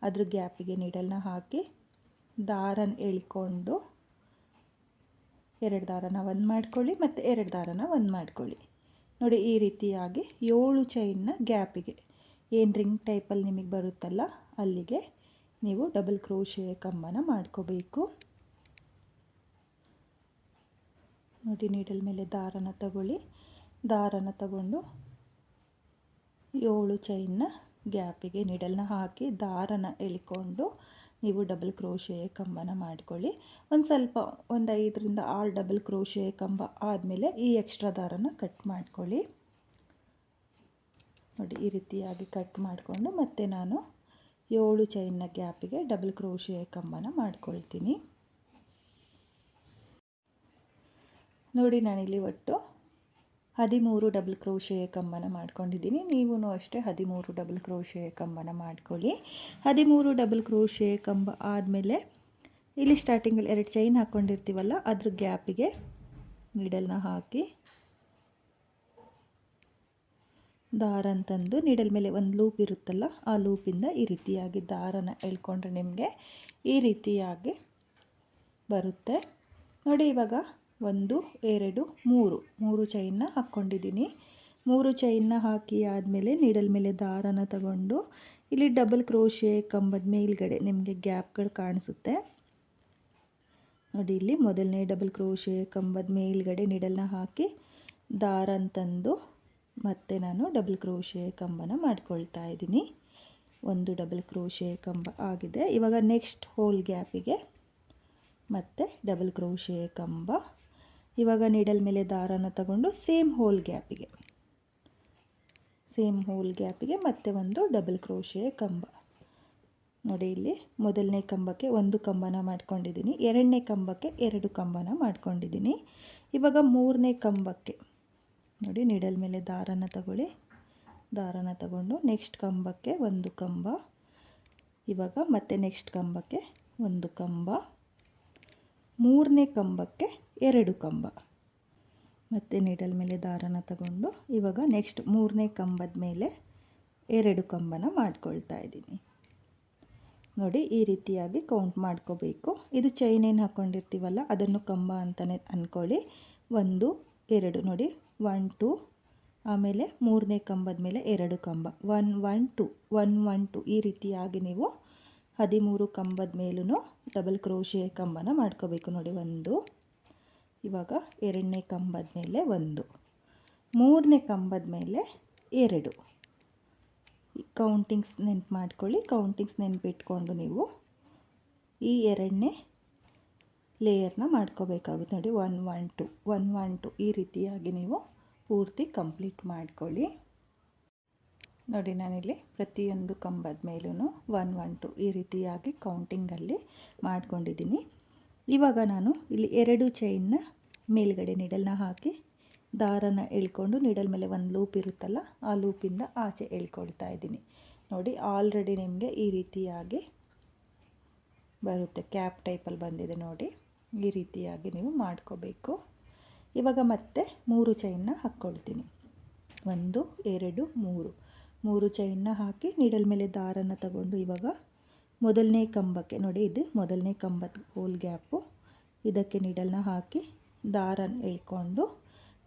ಅದ್ರ ಗ್ಯಾಪಿಗೆ ನೀಡಲ್ನ ಹಾಕಿ ದಾರನ ಎಳ್ಕೊಂಡು 2 ದಾರನ ಒಂದು ಮಾಡ್ಕೊಳ್ಳಿ ಮತ್ತು 2 ದಾರನ ಒಂದು ಮಾಡ್ಕೊಳ್ಳಿ. ನೋಡಿ ಈ ರೀತಿಯಾಗಿ 7 ಚೈನ್ನ ಗ್ಯಾಪಿಗೆ ಏನು ರಿಂಗ್ ಟೈಪಲ್ಲಿ ನಿಮಗೆ ಬರುತ್ತಲ್ಲ ಅಲ್ಲಿಗೆ ನೀವು ಡಬಲ್ ಕ್ರೋಶೆ ಕಂಬನ ಮಾಡ್ಕೋಬೇಕು. ನೋಡಿ ನೀಡಲ್ ಮೇಲೆ ದಾರನ ತಗೊಳ್ಳಿ. ದಾರನ ತಗೊಂಡು 7 ಚೈನ್ನ ಗ್ಯಾಪಿಗೆ ನೀಡಲ್ನ ಹಾಕಿ ದಾರನ ಎಳ್ಕೊಂಡು ನೀವು ಡಬಲ್ ಕ್ರೋಶೆ ಕಂಬನ ಮಾಡ್ಕೊಳ್ಳಿ. ಒಂದು ಸ್ವಲ್ಪ ಒಂದು 5 ರಿಂದ 6 ಡಬಲ್ ಕ್ರೋಶೆ ಕಂಬ ಆದಮೇಲೆ ಈ ಎಕ್ಸ್ಟ್ರಾ ದಾರನ ಕಟ್ ಮಾಡ್ಕೊಳ್ಳಿ. ನೋಡಿ ಈ ರೀತಿಯಾಗಿ ಕಟ್ ಮಾಡಿಕೊಂಡು ಮತ್ತೆ ನಾನು 7 ಚೈನ್ನ ಗ್ಯಾಪಿಗೆ ಡಬಲ್ ಕ್ರೋಶೆ ಕಂಬನ ಮಾಡ್ಕೊಳ್ತೀನಿ. ನೋಡಿ ನಾನಿಲ್ಲಿ ಒಟ್ಟು 13 ಡಬಲ್ ಕ್ರೋಶೆ ಕಂಬನ ಮಾಡ್ಕೊಂಡಿದ್ದೀನಿ. ನೀವು ಅಷ್ಟೇ 13 ಡಬಲ್ ಕ್ರೋಶೆ ಕಂಬನ ಮಾಡ್ಕೊಳ್ಳಿ. 13 ಡಬಲ್ ಕ್ರೋಶೆ ಕಂಬ ಆದಮೇಲೆ ಇಲ್ಲಿ ಸ್ಟಾರ್ಟಿಂಗಲ್ಲಿ 2 ಚೈನ್ ಹಾಕ್ಕೊಂಡಿರ್ತೀವಲ್ಲ ಅದ್ರ ಗ್ಯಾಪಿಗೆ ನೀಡಲ್ನ ಹಾಕಿ ದಾರನ ತಂದು ನೀಡಲ್ ಮೇಲೆ ಒಂದು ಲೂಪ್ ಇರುತ್ತಲ್ಲ ಆ ಲೂಪಿಂದ ಈ ರೀತಿಯಾಗಿ ದಾರನ ಎಳ್ಕೊಂಡ್ರೆ ನಿಮಗೆ ಈ ರೀತಿಯಾಗಿ ಬರುತ್ತೆ. ನೋಡಿ ಇವಾಗ 1 2 3 ಚೈನ್ನ ಹಾಕ್ಕೊಂಡಿದ್ದೀನಿ. 3 ಚೈನ್ನ ಹಾಕಿ ಆದಮೇಲೆ ನೀಡಲ್ ಮೇಲೆ ದಾರನ ತಗೊಂಡು ಇಲ್ಲಿ ಡಬಲ್ ಕ್ರೋಶೆ ಕಂಬದ ಮೇಲ್ಗಡೆ ನಿಮಗೆ ಗ್ಯಾಪ್ಗಳು ಕಾಣಿಸುತ್ತೆ. ನೋಡಿ ಇಲ್ಲಿ ಮೊದಲನೇ ಡಬಲ್ ಕ್ರೋಶೆ ಕಂಬದ ಮೇಲ್ಗಡೆ ನೀಡಲ್ನ ಹಾಕಿ ದಾರನ ತಂದು ಮತ್ತೆ ನಾನು ಡಬಲ್ ಕ್ರೋಶೆ ಕಂಬನ ಮಾಡ್ಕೊಳ್ತಾ ಇದ್ದೀನಿ. 1 ಡಬಲ್ ಕ್ರೋಶೆ ಕಂಬ ಆಗಿದೆ. ಇವಾಗ ನೆಕ್ಸ್ಟ್ ಹೋಲ್ ಗ್ಯಾಪಿಗೆ ಮತ್ತೆ ಡಬಲ್ ಕ್ರೋಶೆ ಕಂಬ. ಇವಾಗ ನೀಡಲ್ ಮೇಲೆ ದಾರನ ತಗೊಂಡು ಸೇಮ್ ಹೋಲ್ ಗ್ಯಾಪಿಗೆ ಮತ್ತೆ ಒಂದು ಡಬಲ್ ಕ್ರೋಶೆ ಕಂಬ. ನೋಡಿ ಇಲ್ಲಿ ಮೊದಲನೇ ಕಂಬಕ್ಕೆ 1 ಕಂಬನ ಮಾಡ್ಕೊಂಡಿದ್ದೀನಿ. 2ನೇ ಕಂಬಕ್ಕೆ 2 ಕಂಬನ ಮಾಡ್ಕೊಂಡಿದ್ದೀನಿ. ಇವಾಗ 3ನೇ ಕಂಬಕ್ಕೆ ನೋಡಿ ನೀಡಲ್ ಮೇಲೆ ದಾರನ ತಗೊಳ್ಳಿ. ದಾರನ ತಗೊಂಡು ನೆಕ್ಸ್ಟ್ ಕಂಬಕ್ಕೆ 1 ಕಂಬ. ಇವಾಗ ಮತ್ತೆ ನೆಕ್ಸ್ಟ್ ಕಂಬಕ್ಕೆ 1 ಕಂಬ. 3ನೇ ಕಂಬಕ್ಕೆ 2 ಕಂಬ. ಮತ್ತು ನೀಡಲ್ ಮೇಲೆ ದಾರನ ತಗೊಂಡು ಇವಾಗ ನೆಕ್ಸ್ಟ್ 3ನೇ ಕಂಬದ ಮೇಲೆ 2 ಕಂಬನ ಮಾಡ್ಕೊಳ್ತಾ ಇದ್ದೀನಿ. ನೋಡಿ ಈ ರೀತಿಯಾಗಿ ಕೌಂಟ್ ಮಾಡ್ಕೋಬೇಕು. ಇದು ಚೈನ್ ಏನು ಹಾಕ್ಕೊಂಡಿರ್ತೀವಲ್ಲ ಅದನ್ನು ಕಂಬ ಅಂತಲೇ ಅಂದ್ಕೊಳ್ಳಿ. 1 2 ನೋಡಿ 1 2 ಆಮೇಲೆ 3ನೇ ಕಂಬದ ಮೇಲೆ 2 ಕಂಬ 1 1 2 1 1 2 ಈ ರೀತಿಯಾಗಿ ನೀವು 13 ಕಂಬದ ಮೇಲೂ ಡಬಲ್ ಕ್ರೋಶೆ ಕಂಬನ ಮಾಡ್ಕೋಬೇಕು. ನೋಡಿ 1 ಇವಾಗ 2ನೇ ಕಂಬದ ಮೇಲೆ 1 3ನೇ ಕಂಬದ ಮೇಲೆ 2 ಕೌಂಟಿಂಗ್ಸ್ ನೆನ್ಪು ಮಾಡ್ಕೊಳ್ಳಿ. ಕೌಂಟಿಂಗ್ಸ್ ನೆನಪಿಟ್ಕೊಂಡು ನೀವು ಈ 2ನೇ ಲೇಯರ್ನ ಮಾಡ್ಕೋಬೇಕಾಗುತ್ತೆ. ನೋಡಿ 1 1 2 1 1 2 ಈ ರೀತಿಯಾಗಿ ನೀವು ಪೂರ್ತಿ ಕಂಪ್ಲೀಟ್ ಮಾಡ್ಕೊಳ್ಳಿ. ನೋಡಿ ನಾನಿಲ್ಲಿ ಪ್ರತಿಯೊಂದು ಕಂಬದ ಮೇಲೂ 1 1 2 ಈ ರೀತಿಯಾಗಿ ಕೌಂಟಿಂಗಲ್ಲಿ ಮಾಡ್ಕೊಂಡಿದ್ದೀನಿ. ಇವಾಗ ನಾನು ಇಲ್ಲಿ 2 ಚೈನ್ನ ಮೇಲ್ಗಡೆ ನೀಡಲ್ನ ಹಾಕಿ ದಾರನ ಎಳ್ಕೊಂಡು ನೀಡಲ್ ಮೇಲೆ ಒಂದು ಲೂಪ್ ಇರುತ್ತಲ್ಲ ಆ ಲೂಪಿಂದ ಆಚೆ ಎಳ್ಕೊಳ್ತಾ ಇದ್ದೀನಿ. ನೋಡಿ ಆಲ್ರೆಡಿ ನಿಮಗೆ ಈ ರೀತಿಯಾಗಿ ಬರುತ್ತೆ, ಕ್ಯಾಪ್ ಟೈಪಲ್ಲಿ ಬಂದಿದೆ ನೋಡಿ. ಈ ರೀತಿಯಾಗಿ ನೀವು ಮಾಡ್ಕೋಬೇಕು. ಇವಾಗ ಮತ್ತೆ 3 ಚೈನ್ನ ಹಾಕ್ಕೊಳ್ತೀನಿ. 1 2 3 ಚೈನ್ನ ಹಾಕಿ ನೀಡಲ್ ಮೇಲೆ ದಾರನ ತಗೊಂಡು ಇವಾಗ ಮೊದಲನೇ ಕಂಬಕ್ಕೆ ನೋಡಿ, ಇದು ಮೊದಲನೇ ಕಂಬದ ಹೋಲ್ ಗ್ಯಾಪು, ಇದಕ್ಕೆ ನೀಡಲ್ನ ಹಾಕಿ ದಾರನ ಎಳ್ಕೊಂಡು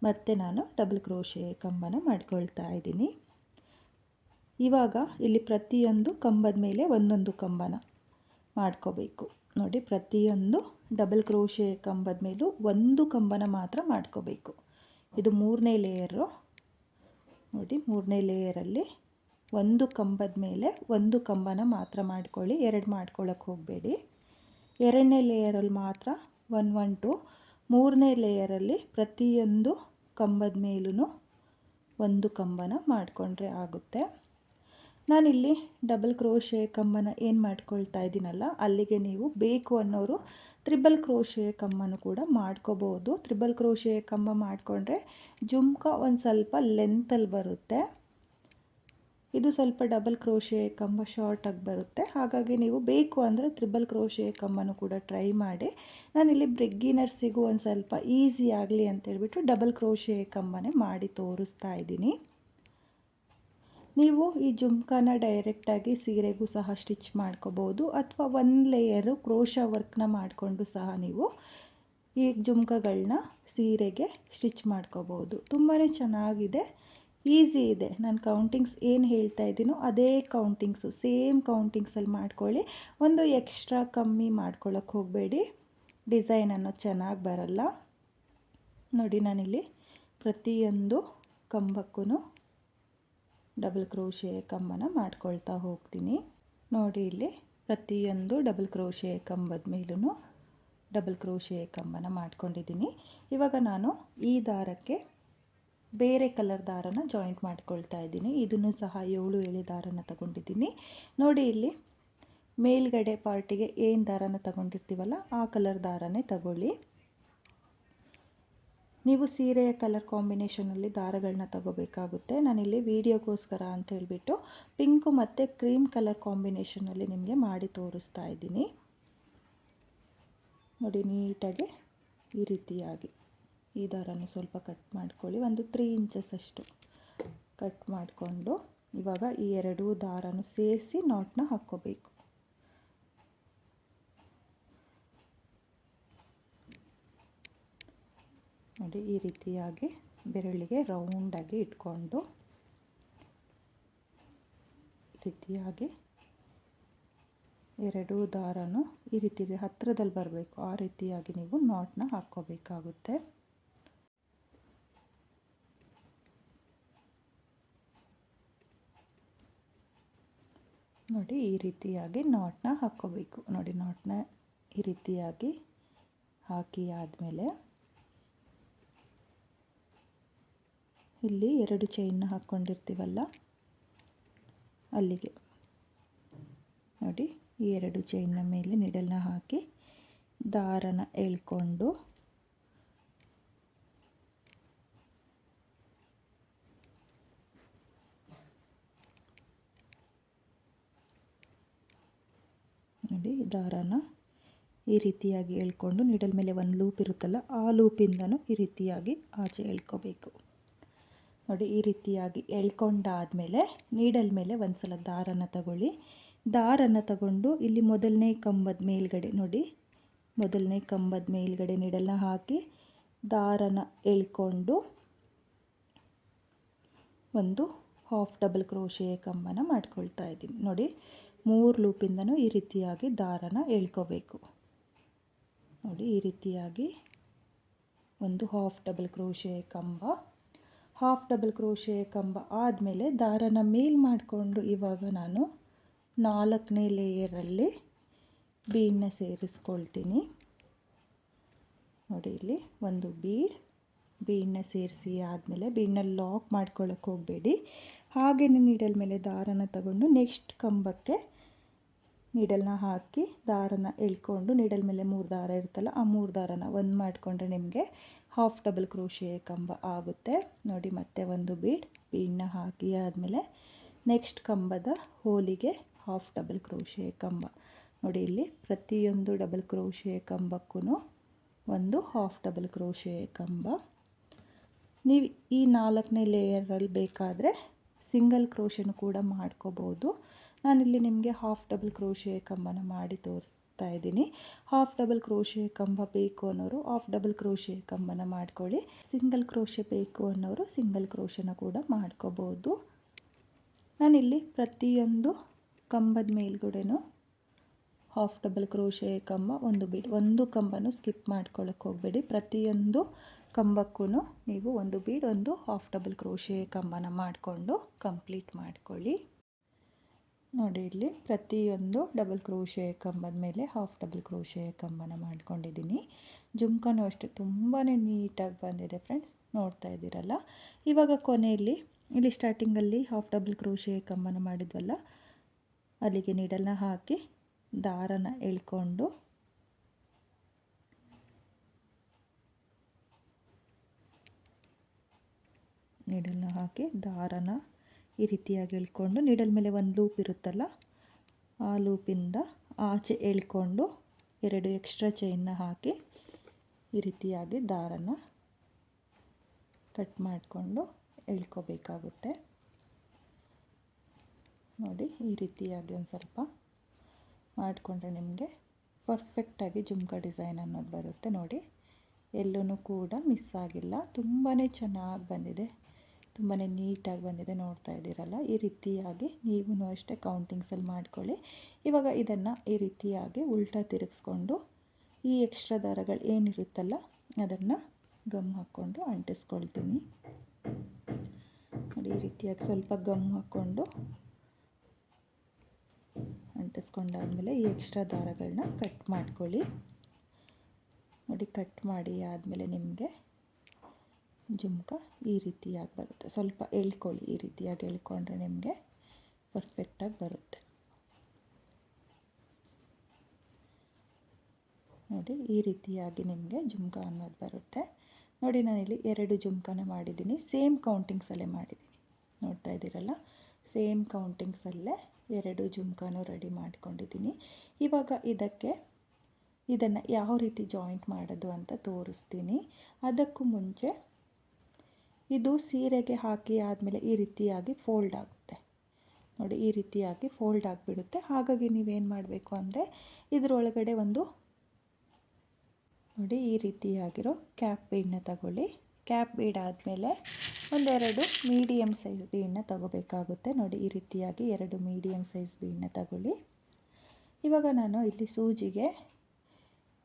ಮತ್ತೆ ನಾನು ಡಬಲ್ ಕ್ರೋಶೆ ಕಂಬನ ಮಾಡ್ಕೊಳ್ತಾ ಇದ್ದೀನಿ. ಇವಾಗ ಇಲ್ಲಿ ಪ್ರತಿಯೊಂದು ಕಂಬದ ಮೇಲೆ ಒಂದೊಂದು ಕಂಬನ ಮಾಡ್ಕೋಬೇಕು ನೋಡಿ. ಪ್ರತಿಯೊಂದು ಡಬಲ್ ಕ್ರೋಶೆ ಕಂಬದ ಮೇಲೂ ಒಂದು ಕಂಬನ ಮಾತ್ರ ಮಾಡ್ಕೋಬೇಕು. ಇದು 3ನೇ ಲೇಯರು ನೋಡಿ. 3ನೇ ಲೇಯರಲ್ಲಿ ಒಂದು ಕಂಬದ ಮೇಲೆ ಒಂದು ಕಂಬನ ಮಾತ್ರ ಮಾಡ್ಕೊಳ್ಳಿ, 2 ಮಾಡ್ಕೊಳ್ಳೋಕೆ ಹೋಗಬೇಡಿ. 2ನೇ ಲೇಯರಲ್ಲಿ ಮಾತ್ರ 1 1 2. 3ನೇ ಲೇಯರಲ್ಲಿ ಪ್ರತಿಯೊಂದು ಕಂಬದ ಮೇಲೂ ಒಂದು ಕಂಬನ ಮಾಡಿಕೊಂಡ್ರೆ ಆಗುತ್ತೆ. ನಾನಿಲ್ಲಿ ಡಬಲ್ ಕ್ರೋಶೆ ಕಂಬನ ಏನು ಮಾಡ್ಕೊಳ್ತಾ ಇದ್ದೀನಲ್ಲ, ಅಲ್ಲಿಗೆ ನೀವು ಬೇಕು ಅನ್ನೋರು ತ್ರಿಬಲ್ ಕ್ರೋಶೆ ಕಂಬನೂ ಕೂಡ ಮಾಡ್ಕೋಬೋದು. ತ್ರಿಬಲ್ ಕ್ರೋಶೆ ಕಂಬ ಮಾಡಿಕೊಂಡ್ರೆ ಜುಮ್ಕ ಒಂದು ಸ್ವಲ್ಪ ಲೆಂತಲ್ಲಿ ಬರುತ್ತೆ. ಇದು ಸ್ವಲ್ಪ ಡಬಲ್ ಕ್ರೋಶೆ ಕಂಬ ಶಾರ್ಟಾಗಿ ಬರುತ್ತೆ. ಹಾಗಾಗಿ ನೀವು ಬೇಕು ಅಂದರೆ ತ್ರಿಬಲ್ ಕ್ರೋಶೆ ಕಂಬನೂ ಕೂಡ ಟ್ರೈ ಮಾಡಿ. ನಾನಿಲ್ಲಿ ಬಿಗಿನರ್ಸಿಗೂ ಒಂದು ಸ್ವಲ್ಪ ಈಸಿ ಆಗಲಿ ಅಂತೇಳ್ಬಿಟ್ಟು ಡಬಲ್ ಕ್ರೋಶೆ ಕಂಬನೇ ಮಾಡಿ ತೋರಿಸ್ತಾ ಇದ್ದೀನಿ. ನೀವು ಈ ಜುಮ್ಕಾನ ಡೈರೆಕ್ಟಾಗಿ ಸೀರೆಗೂ ಸಹ ಸ್ಟಿಚ್ ಮಾಡ್ಕೋಬೋದು, ಅಥವಾ ಒಂದು ಲೇಯರು ಕ್ರೋಶ ವರ್ಕ್ನ ಮಾಡಿಕೊಂಡು ಸಹ ನೀವು ಈ ಜುಮ್ಕಗಳನ್ನ ಸೀರೆಗೆ ಸ್ಟಿಚ್ ಮಾಡ್ಕೋಬೋದು. ತುಂಬಾ ಚೆನ್ನಾಗಿದೆ, ಈಸಿ ಇದೆ. ನಾನು ಕೌಂಟಿಂಗ್ಸ್ ಏನು ಹೇಳ್ತಾ ಇದ್ದೀನೋ ಅದೇ ಕೌಂಟಿಂಗ್ಸು, ಸೇಮ್ ಕೌಂಟಿಂಗ್ಸಲ್ಲಿ ಮಾಡ್ಕೊಳ್ಳಿ. ಒಂದು ಎಕ್ಸ್ಟ್ರಾ ಕಮ್ಮಿ ಮಾಡ್ಕೊಳ್ಳೋಕೆ ಹೋಗಬೇಡಿ, ಡಿಸೈನ್ ಅನ್ನೋದು ಚೆನ್ನಾಗಿ ಬರಲ್ಲ ನೋಡಿ. ನಾನಿಲ್ಲಿ ಪ್ರತಿಯೊಂದು ಕಂಬಕ್ಕೂ ಡಬಲ್ ಕ್ರೋಶೆ ಕಂಬನ ಮಾಡ್ಕೊಳ್ತಾ ಹೋಗ್ತೀನಿ ನೋಡಿ. ಇಲ್ಲಿ ಪ್ರತಿಯೊಂದು ಡಬಲ್ ಕ್ರೋಶೆ ಕಂಬದ ಮೇಲೂ ಡಬಲ್ ಕ್ರೋಶೆ ಕಂಬನ ಮಾಡ್ಕೊಂಡಿದ್ದೀನಿ. ಇವಾಗ ನಾನು ಈ ದಾರಕ್ಕೆ ಬೇರೆ ಕಲರ್ ದಾರನ ಜಾಯಿಂಟ್ ಮಾಡ್ಕೊಳ್ತಾ ಇದ್ದೀನಿ. ಇದನ್ನು ಸಹ 7 ಎಳೆ ದಾರನ ತಗೊಂಡಿದ್ದೀನಿ ನೋಡಿ. ಇಲ್ಲಿ ಮೇಲ್ಗಡೆ ಪಾರ್ಟಿಗೆ ಏನು ದಾರನ ತಗೊಂಡಿರ್ತೀವಲ್ಲ ಆ ಕಲರ್ ದಾರನೇ ತಗೊಳ್ಳಿ. ನೀವು ಸೀರೆಯ ಕಲರ್ ಕಾಂಬಿನೇಷನಲ್ಲಿ ದಾರಗಳನ್ನ ತಗೋಬೇಕಾಗುತ್ತೆ. ನಾನಿಲ್ಲಿ ವಿಡಿಯೋಗೋಸ್ಕರ ಅಂತ ಹೇಳಿಬಿಟ್ಟು ಪಿಂಕು ಮತ್ತು ಕ್ರೀಮ್ ಕಲರ್ ಕಾಂಬಿನೇಷನಲ್ಲಿ ನಿಮಗೆ ಮಾಡಿ ತೋರಿಸ್ತಾ ಇದ್ದೀನಿ ನೋಡಿ. ನೀಟಾಗಿ ಈ ರೀತಿಯಾಗಿ ಈ ದಾರನ ಸ್ವಲ್ಪ ಕಟ್ ಮಾಡ್ಕೊಳ್ಳಿ, ಒಂದು 3 ಇಂಚಸ್ ಅಷ್ಟು ಕಟ್ ಮಾಡಿಕೊಂಡು ಇವಾಗ ಈ 2 ದಾರನೂ ಸೇರಿಸಿ ನಾಟ್ನ ಹಾಕ್ಕೋಬೇಕು ನೋಡಿ. ಈ ರೀತಿಯಾಗಿ ಬೆರಳಿಗೆ ರೌಂಡಾಗಿ ಇಟ್ಕೊಂಡು ಈ ರೀತಿಯಾಗಿ 2 ದಾರನೂ ಈ ರೀತಿಗೆ ಹತ್ತಿರದಲ್ಲಿ ಬರಬೇಕು, ಆ ರೀತಿಯಾಗಿ ನೀವು ನಾಟ್ನ ಹಾಕ್ಕೋಬೇಕಾಗುತ್ತೆ ನೋಡಿ. ಈ ರೀತಿಯಾಗಿ ನಾಟ್ನ ಹಾಕ್ಕೋಬೇಕು ನೋಡಿ. ನಾಟ್ನ ಈ ರೀತಿಯಾಗಿ ಹಾಕಿ ಆದಮೇಲೆ ಇಲ್ಲಿ 2 ಚೈನ್ನ ಹಾಕ್ಕೊಂಡಿರ್ತೀವಲ್ಲ ಅಲ್ಲಿಗೆ ನೋಡಿ, ಈ 2 ಚೈನ್ನ ಮೇಲೆ ನೀಡಲ್ನ ಹಾಕಿ ದಾರನ ಎಳ್ಕೊಂಡು ನೋಡಿ, ದಾರನ ಈ ರೀತಿಯಾಗಿ ಎಳ್ಕೊಂಡು ನೀಡಲ್ ಮೇಲೆ ಒಂದು ಲೂಪ್ ಇರುತ್ತಲ್ಲ ಆ ಲೂಪಿಂದನೂ ಈ ರೀತಿಯಾಗಿ ಆಚೆ ಎಳ್ಕೋಬೇಕು ನೋಡಿ. ಈ ರೀತಿಯಾಗಿ ಎಳ್ಕೊಂಡಾದಮೇಲೆ ನೀಡಲ್ ಮೇಲೆ ಒಂದು ಸಲ ದಾರನ ತಗೊಳ್ಳಿ. ದಾರನ ತಗೊಂಡು ಇಲ್ಲಿ ಮೊದಲನೇ ಕಂಬದ ಮೇಲ್ಗಡೆ ನೋಡಿ, ಮೊದಲನೇ ಕಂಬದ ಮೇಲ್ಗಡೆ ನೀಡಲ್ನ ಹಾಕಿ ದಾರನ ಎಳ್ಕೊಂಡು ಒಂದು ಹಾಫ್ ಡಬಲ್ ಕ್ರೋಶೆ ಕಂಬನ ಮಾಡ್ಕೊಳ್ತಾ ಇದ್ದೀನಿ ನೋಡಿ. 3 ಲೂಪಿಂದನೂ ಈ ರೀತಿಯಾಗಿ ದಾರನ ಎಳ್ಕೋಬೇಕು ನೋಡಿ. ಈ ರೀತಿಯಾಗಿ ಒಂದು ಹಾಫ್ ಡಬಲ್ ಕ್ರೋಶೆ ಕಂಬ, ಹಾಫ್ ಡಬಲ್ ಕ್ರೋಶೆ ಕಂಬ ಆದಮೇಲೆ ದಾರನ ಮೇಲ್ ಮಾಡಿಕೊಂಡು ಇವಾಗ ನಾನು 4ನೇ ಲೇಯರಲ್ಲಿ ಬೀಡನ್ನ ಸೇರಿಸ್ಕೊಳ್ತೀನಿ ನೋಡಿ. ಇಲ್ಲಿ ಒಂದು ಬೀಡನ್ನ ಸೇರಿಸಿ ಆದಮೇಲೆ ಬೀಡನ್ನ ಲಾಕ್ ಮಾಡ್ಕೊಳ್ಳೋಕೆ ಹೋಗಬೇಡಿ, ಹಾಗೇ ನೀಡಲ್ ಮೇಲೆ ದಾರನ ತಗೊಂಡು ನೆಕ್ಸ್ಟ್ ಕಂಬಕ್ಕೆ ನೀಡಲ್ನ ಹಾಕಿ ದಾರನ ಎಳ್ಕೊಂಡು ನೀಡಲ್ ಮೇಲೆ 3 ದಾರ ಇರುತ್ತಲ್ಲ ಆ 3 ದಾರನ ಒಂದು ಮಾಡಿಕೊಂಡ್ರೆ ನಿಮಗೆ ಹಾಫ್ ಡಬಲ್ ಕ್ರೋಶೆ ಕಂಬ ಆಗುತ್ತೆ ನೋಡಿ. ಮತ್ತೆ ಒಂದು ಬೀಡನ್ನ ಹಾಕಿ ಆದಮೇಲೆ ನೆಕ್ಸ್ಟ್ ಕಂಬದ ಹೋಲಿಗೆ ಹಾಫ್ ಡಬಲ್ ಕ್ರೋಶೆ ಕಂಬ ನೋಡಿ ಇಲ್ಲಿ ಪ್ರತಿಯೊಂದು ಡಬಲ್ ಕ್ರೋಶೆ ಕಂಬಕ್ಕೂ ಒಂದು ಹಾಫ್ ಡಬಲ್ ಕ್ರೋಶೆ ಕಂಬ. ನೀವು ಈ 4ನೇ ಲೇಯರಲ್ಲಿ ಬೇಕಾದರೆ ಸಿಂಗಲ್ ಕ್ರೋಶೆನೂ ಕೂಡ ಮಾಡ್ಕೋಬೋದು. ನಾನಿಲ್ಲಿ ನಿಮಗೆ ಹಾಫ್ ಡಬಲ್ ಕ್ರೋಶೆ ಕಂಬನ ಮಾಡಿ ತೋರಿಸ್ತಾ ಇದ್ದೀನಿ. ಹಾಫ್ ಡಬಲ್ ಕ್ರೋಶೆ ಕಂಬ ಬೇಕು ಅನ್ನೋರು ಹಾಫ್ ಡಬಲ್ ಕ್ರೋಶೆ ಕಂಬನ ಮಾಡ್ಕೊಳ್ಳಿ. ಸಿಂಗಲ್ ಕ್ರೋಶೆ ಬೇಕು ಅನ್ನೋರು ಸಿಂಗಲ್ ಕ್ರೋಶೆನ ಕೂಡ ಮಾಡ್ಕೋಬೋದು. ನಾನಿಲ್ಲಿ ಪ್ರತಿಯೊಂದು ಕಂಬದ ಮೇಲ್ಗಡೆನೂ ಹಾಫ್ ಡಬಲ್ ಕ್ರೋಶೆ ಕಂಬ ಒಂದು ಕಂಬನೂ ಸ್ಕಿಪ್ ಮಾಡ್ಕೊಳ್ಳೋಕೆ ಹೋಗಬೇಡಿ. ಪ್ರತಿಯೊಂದು ಕಂಬಕ್ಕೂ ನೀವು ಒಂದು ಬೀಡ್ ಒಂದು ಹಾಫ್ ಡಬಲ್ ಕ್ರೋಶೆ ಕಂಬನ ಮಾಡಿಕೊಂಡು ಕಂಪ್ಲೀಟ್ ಮಾಡ್ಕೊಳ್ಳಿ. ನೋಡಿ ಇಲ್ಲಿ ಪ್ರತಿಯೊಂದು ಡಬಲ್ ಕ್ರೋಶೆ ಕಂಬದ ಮೇಲೆ ಹಾಫ್ ಡಬಲ್ ಕ್ರೋಶೆ ಕಂಬನ ಮಾಡ್ಕೊಂಡಿದ್ದೀನಿ. ಜುಮ್ಕನೂ ಅಷ್ಟೇ ತುಂಬಾ ನೀಟಾಗಿ ಬಂದಿದೆ ಫ್ರೆಂಡ್ಸ್, ನೋಡ್ತಾ ಇದ್ದೀರಲ್ಲ. ಇವಾಗ ಕೊನೆಯಲ್ಲಿ ಇಲ್ಲಿ ಸ್ಟಾರ್ಟಿಂಗಲ್ಲಿ ಹಾಫ್ ಡಬಲ್ ಕ್ರೋಶೆ ಕಂಬನ ಮಾಡಿದ್ವಲ್ಲ, ಅಲ್ಲಿಗೆ ನೀಡಲ್ನ ಹಾಕಿ ದಾರನ ಎಳ್ಕೊಂಡು ನೀಡಲ್ನ ಹಾಕಿ ದಾರನ ಈ ರೀತಿಯಾಗಿ ಎಳ್ಕೊಂಡು ನೀಡಲ್ ಮೇಲೆ ಒಂದು ಲೂಪ್ ಇರುತ್ತಲ್ಲ, ಆ ಲೂಪಿಂದ ಆಚೆ ಎಳ್ಕೊಂಡು 2 ಎಕ್ಸ್ಟ್ರಾ ಚೈನ್ನ ಹಾಕಿ ಈ ರೀತಿಯಾಗಿ ದಾರನ ಕಟ್ ಮಾಡಿಕೊಂಡು ಎಳ್ಕೋಬೇಕಾಗುತ್ತೆ. ನೋಡಿ ಈ ರೀತಿಯಾಗಿ ಒಂದು ಸ್ವಲ್ಪ ಮಾಡಿಕೊಂಡ್ರೆ ನಿಮಗೆ ಪರ್ಫೆಕ್ಟಾಗಿ ಜುಮ್ಕಾ ಡಿಸೈನ್ ಅನ್ನೋದು ಬರುತ್ತೆ. ನೋಡಿ ಎಲ್ಲೂ ಕೂಡ ಮಿಸ್ ಆಗಿಲ್ಲ, ತುಂಬಾ ಚೆನ್ನಾಗಿ ಬಂದಿದೆ, ತುಂಬಾ ನೀಟಾಗಿ ಬಂದಿದೆ, ನೋಡ್ತಾ ಇದ್ದೀರಲ್ಲ. ಈ ರೀತಿಯಾಗಿ ನೀವು ಅಷ್ಟೇ ಕೌಂಟಿಂಗ್ಸಲ್ಲಿ ಮಾಡ್ಕೊಳ್ಳಿ. ಇವಾಗ ಇದನ್ನು ಈ ರೀತಿಯಾಗಿ ಉಲ್ಟಾ ತಿರುಗಿಸ್ಕೊಂಡು ಈ ಎಕ್ಸ್ಟ್ರಾ ದಾರಗಳು ಏನಿರುತ್ತಲ್ಲ ಅದನ್ನು ಗಮ್ ಹಾಕ್ಕೊಂಡು ಅಂಟಿಸ್ಕೊಳ್ತೀನಿ. ನೋಡಿ ಈ ರೀತಿಯಾಗಿ ಸ್ವಲ್ಪ ಗಮ್ ಹಾಕ್ಕೊಂಡು ಅಂಟಿಸ್ಕೊಂಡಾದಮೇಲೆ ಈ ಎಕ್ಸ್ಟ್ರಾ ದಾರಗಳನ್ನ ಕಟ್ ಮಾಡ್ಕೊಳ್ಳಿ. ನೋಡಿ ಕಟ್ ಮಾಡಿ ಆದಮೇಲೆ ನಿಮಗೆ ಜುಮ್ಕಾ ಈ ರೀತಿಯಾಗಿ ಬರುತ್ತೆ. ಸ್ವಲ್ಪ ಎಳ್ಕೊಳ್ಳಿ, ಈ ರೀತಿಯಾಗಿ ಎಳ್ಕೊಂಡ್ರೆ ನಿಮಗೆ ಪರ್ಫೆಕ್ಟಾಗಿ ಬರುತ್ತೆ. ನೋಡಿ ಈ ರೀತಿಯಾಗಿ ನಿಮಗೆ ಜುಮ್ಕಾ ಅನ್ನೋದು ಬರುತ್ತೆ. ನೋಡಿ ನಾನಿಲ್ಲಿ 2 ಜುಮ್ಕಾನ ಮಾಡಿದ್ದೀನಿ, ಸೇಮ್ ಕೌಂಟಿಂಗ್ಸಲ್ಲೇ ಮಾಡಿದ್ದೀನಿ, ನೋಡ್ತಾ ಇದ್ದೀರಲ್ಲ. ಸೇಮ್ ಕೌಂಟಿಂಗ್ಸಲ್ಲೇ 2 ಜುಮ್ಕಾನೂ ರೆಡಿ ಮಾಡ್ಕೊಂಡಿದ್ದೀನಿ. ಇವಾಗ ಇದನ್ನು ಯಾವ ರೀತಿ ಜಾಯಿಂಟ್ ಮಾಡೋದು ಅಂತ ತೋರಿಸ್ತೀನಿ. ಅದಕ್ಕೂ ಮುಂಚೆ ಇದು ಸೀರೆಗೆ ಹಾಕಿ ಆದಮೇಲೆ ಈ ರೀತಿಯಾಗಿ ಫೋಲ್ಡ್ ಆಗುತ್ತೆ. ನೋಡಿ ಈ ರೀತಿಯಾಗಿ ಫೋಲ್ಡ್ ಆಗಿಬಿಡುತ್ತೆ. ಹಾಗಾಗಿ ನೀವೇನು ಮಾಡಬೇಕು ಅಂದರೆ ಇದರೊಳಗಡೆ ನೋಡಿ ಈ ರೀತಿಯಾಗಿರೋ ಕ್ಯಾಪ್ ಬೀಡನ್ನ ತಗೊಳ್ಳಿ. ಕ್ಯಾಪ್ ಬೀಡ್ ಆದಮೇಲೆ ಒಂದೆರಡು ಮೀಡಿಯಮ್ ಸೈಜ್ ಬೀಡನ್ನ ತಗೋಬೇಕಾಗುತ್ತೆ. ನೋಡಿ ಈ ರೀತಿಯಾಗಿ 2 ಮೀಡಿಯಮ್ ಸೈಜ್ ಬೀಡನ್ನ ತಗೊಳ್ಳಿ. ಇವಾಗ ನಾನು ಇಲ್ಲಿ ಸೂಜಿಗೆ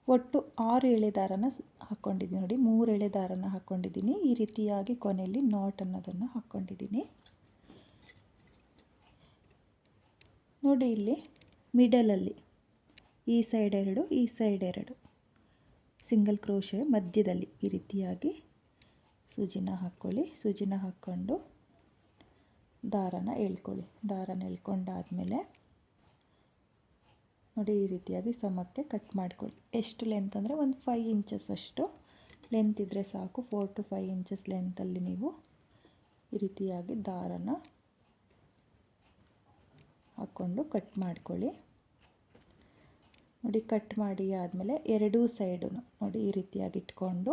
ಒಟ್ಟು 6 ಎಳೆ ದಾರನ ಹಾಕ್ಕೊಂಡಿದ್ದೀನಿ. ನೋಡಿ 3 ಎಳೆ ದಾರನ ಹಾಕ್ಕೊಂಡಿದ್ದೀನಿ. ಈ ರೀತಿಯಾಗಿ ಕೊನೆಯಲ್ಲಿ ನಾಟ್ ಅನ್ನೋದನ್ನು ಹಾಕ್ಕೊಂಡಿದ್ದೀನಿ. ನೋಡಿ ಇಲ್ಲಿ ಮಿಡಲಲ್ಲಿ ಈ ಸೈಡ್ 2 ಈ ಸೈಡ್ 2 ಸಿಂಗಲ್ ಕ್ರೋಶೆ ಮಧ್ಯದಲ್ಲಿ ಈ ರೀತಿಯಾಗಿ ಸೂಜಿನ ಹಾಕ್ಕೊಳ್ಳಿ. ಸೂಜಿನ ಹಾಕ್ಕೊಂಡು ದಾರನ ಎಳ್ಕೊಳ್ಳಿ. ದಾರನ ಎಳ್ಕೊಂಡಾದಮೇಲೆ ನೋಡಿ ಈ ರೀತಿಯಾಗಿ ಸಮಕ್ಕೆ ಕಟ್ ಮಾಡ್ಕೊಳ್ಳಿ. ಎಷ್ಟು ಲೆಂತ್ ಅಂದರೆ ಒಂದು 5 ಇಂಚಸ್ ಅಷ್ಟು ಲೆಂತ್ ಇದ್ದರೆ ಸಾಕು. 4 to 5 ಇಂಚಸ್ ಲೆಂತಲ್ಲಿ ನೀವು ಈ ರೀತಿಯಾಗಿ ದಾರನ ಹಾಕ್ಕೊಂಡು ಕಟ್ ಮಾಡ್ಕೊಳ್ಳಿ. ನೋಡಿ ಕಟ್ ಮಾಡಿ ಆದಮೇಲೆ 2 ಸೈಡು ನೋಡಿ ಈ ರೀತಿಯಾಗಿ ಇಟ್ಕೊಂಡು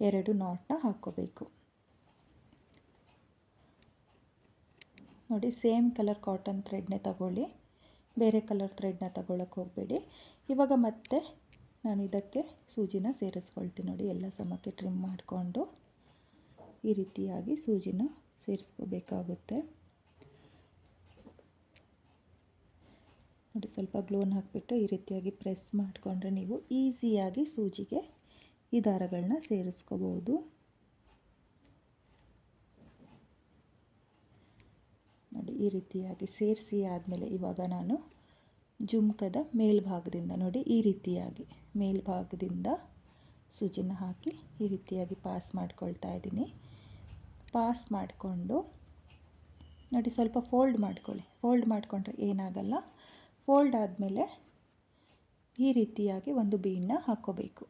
2 ನಾಟ್ನ ಹಾಕ್ಕೋಬೇಕು. ನೋಡಿ ಸೇಮ್ ಕಲರ್ ಕಾಟನ್ ಥ್ರೆಡ್ನೇ ತಗೊಳ್ಳಿ, ಬೇರೆ ಕಲರ್ ಥ್ರೆಡ್ನ ತಗೊಳ್ಳೋಕೆ ಹೋಗಬೇಡಿ. ಇವಾಗ ಮತ್ತೆ ನಾನು ಇದಕ್ಕೆ ಸೂಜಿನ ಸೇರಿಸ್ಕೊಳ್ತೀನಿ. ನೋಡಿ ಎಲ್ಲ ಸಮಕ್ಕೆ ಟ್ರಿಮ್ ಮಾಡಿಕೊಂಡು ಈ ರೀತಿಯಾಗಿ ಸೂಜಿನ ಸೇರಿಸ್ಕೋಬೇಕಾಗುತ್ತೆ. ನೋಡಿ ಸ್ವಲ್ಪ ಗ್ಲೋನ್ ಹಾಕಿಬಿಟ್ಟು ಈ ರೀತಿಯಾಗಿ ಪ್ರೆಸ್ ಮಾಡಿಕೊಂಡ್ರೆ ನೀವು ಈಸಿಯಾಗಿ ಸೂಜಿಗೆ ಈ ದಾರಗಳನ್ನ ಸೇರಿಸ್ಕೋಬೋದು. ನೋಡಿ ಈ ರೀತಿಯಾಗಿ ಸೇರಿಸಿ ಆದಮೇಲೆ ಇವಾಗ ನಾನು ಜುಮ್ಕದ ಮೇಲ್ಭಾಗದಿಂದ ನೋಡಿ ಈ ರೀತಿಯಾಗಿ ಮೇಲ್ಭಾಗದಿಂದ ಸೂಜಿನ ಹಾಕಿ ಈ ರೀತಿಯಾಗಿ ಪಾಸ್ ಮಾಡ್ಕೊಳ್ತಾ ಇದ್ದೀನಿ. ಪಾಸ್ ಮಾಡಿಕೊಂಡು ನೋಡಿ ಸ್ವಲ್ಪ ಫೋಲ್ಡ್ ಮಾಡ್ಕೊಳ್ಳಿ. ಫೋಲ್ಡ್ ಮಾಡಿಕೊಂಡ್ರೆ ಏನಾಗಲ್ಲ. ಫೋಲ್ಡ್ ಆದಮೇಲೆ ಈ ರೀತಿಯಾಗಿ ಒಂದು ಬೀಡನ್ನ ಹಾಕ್ಕೋಬೇಕು.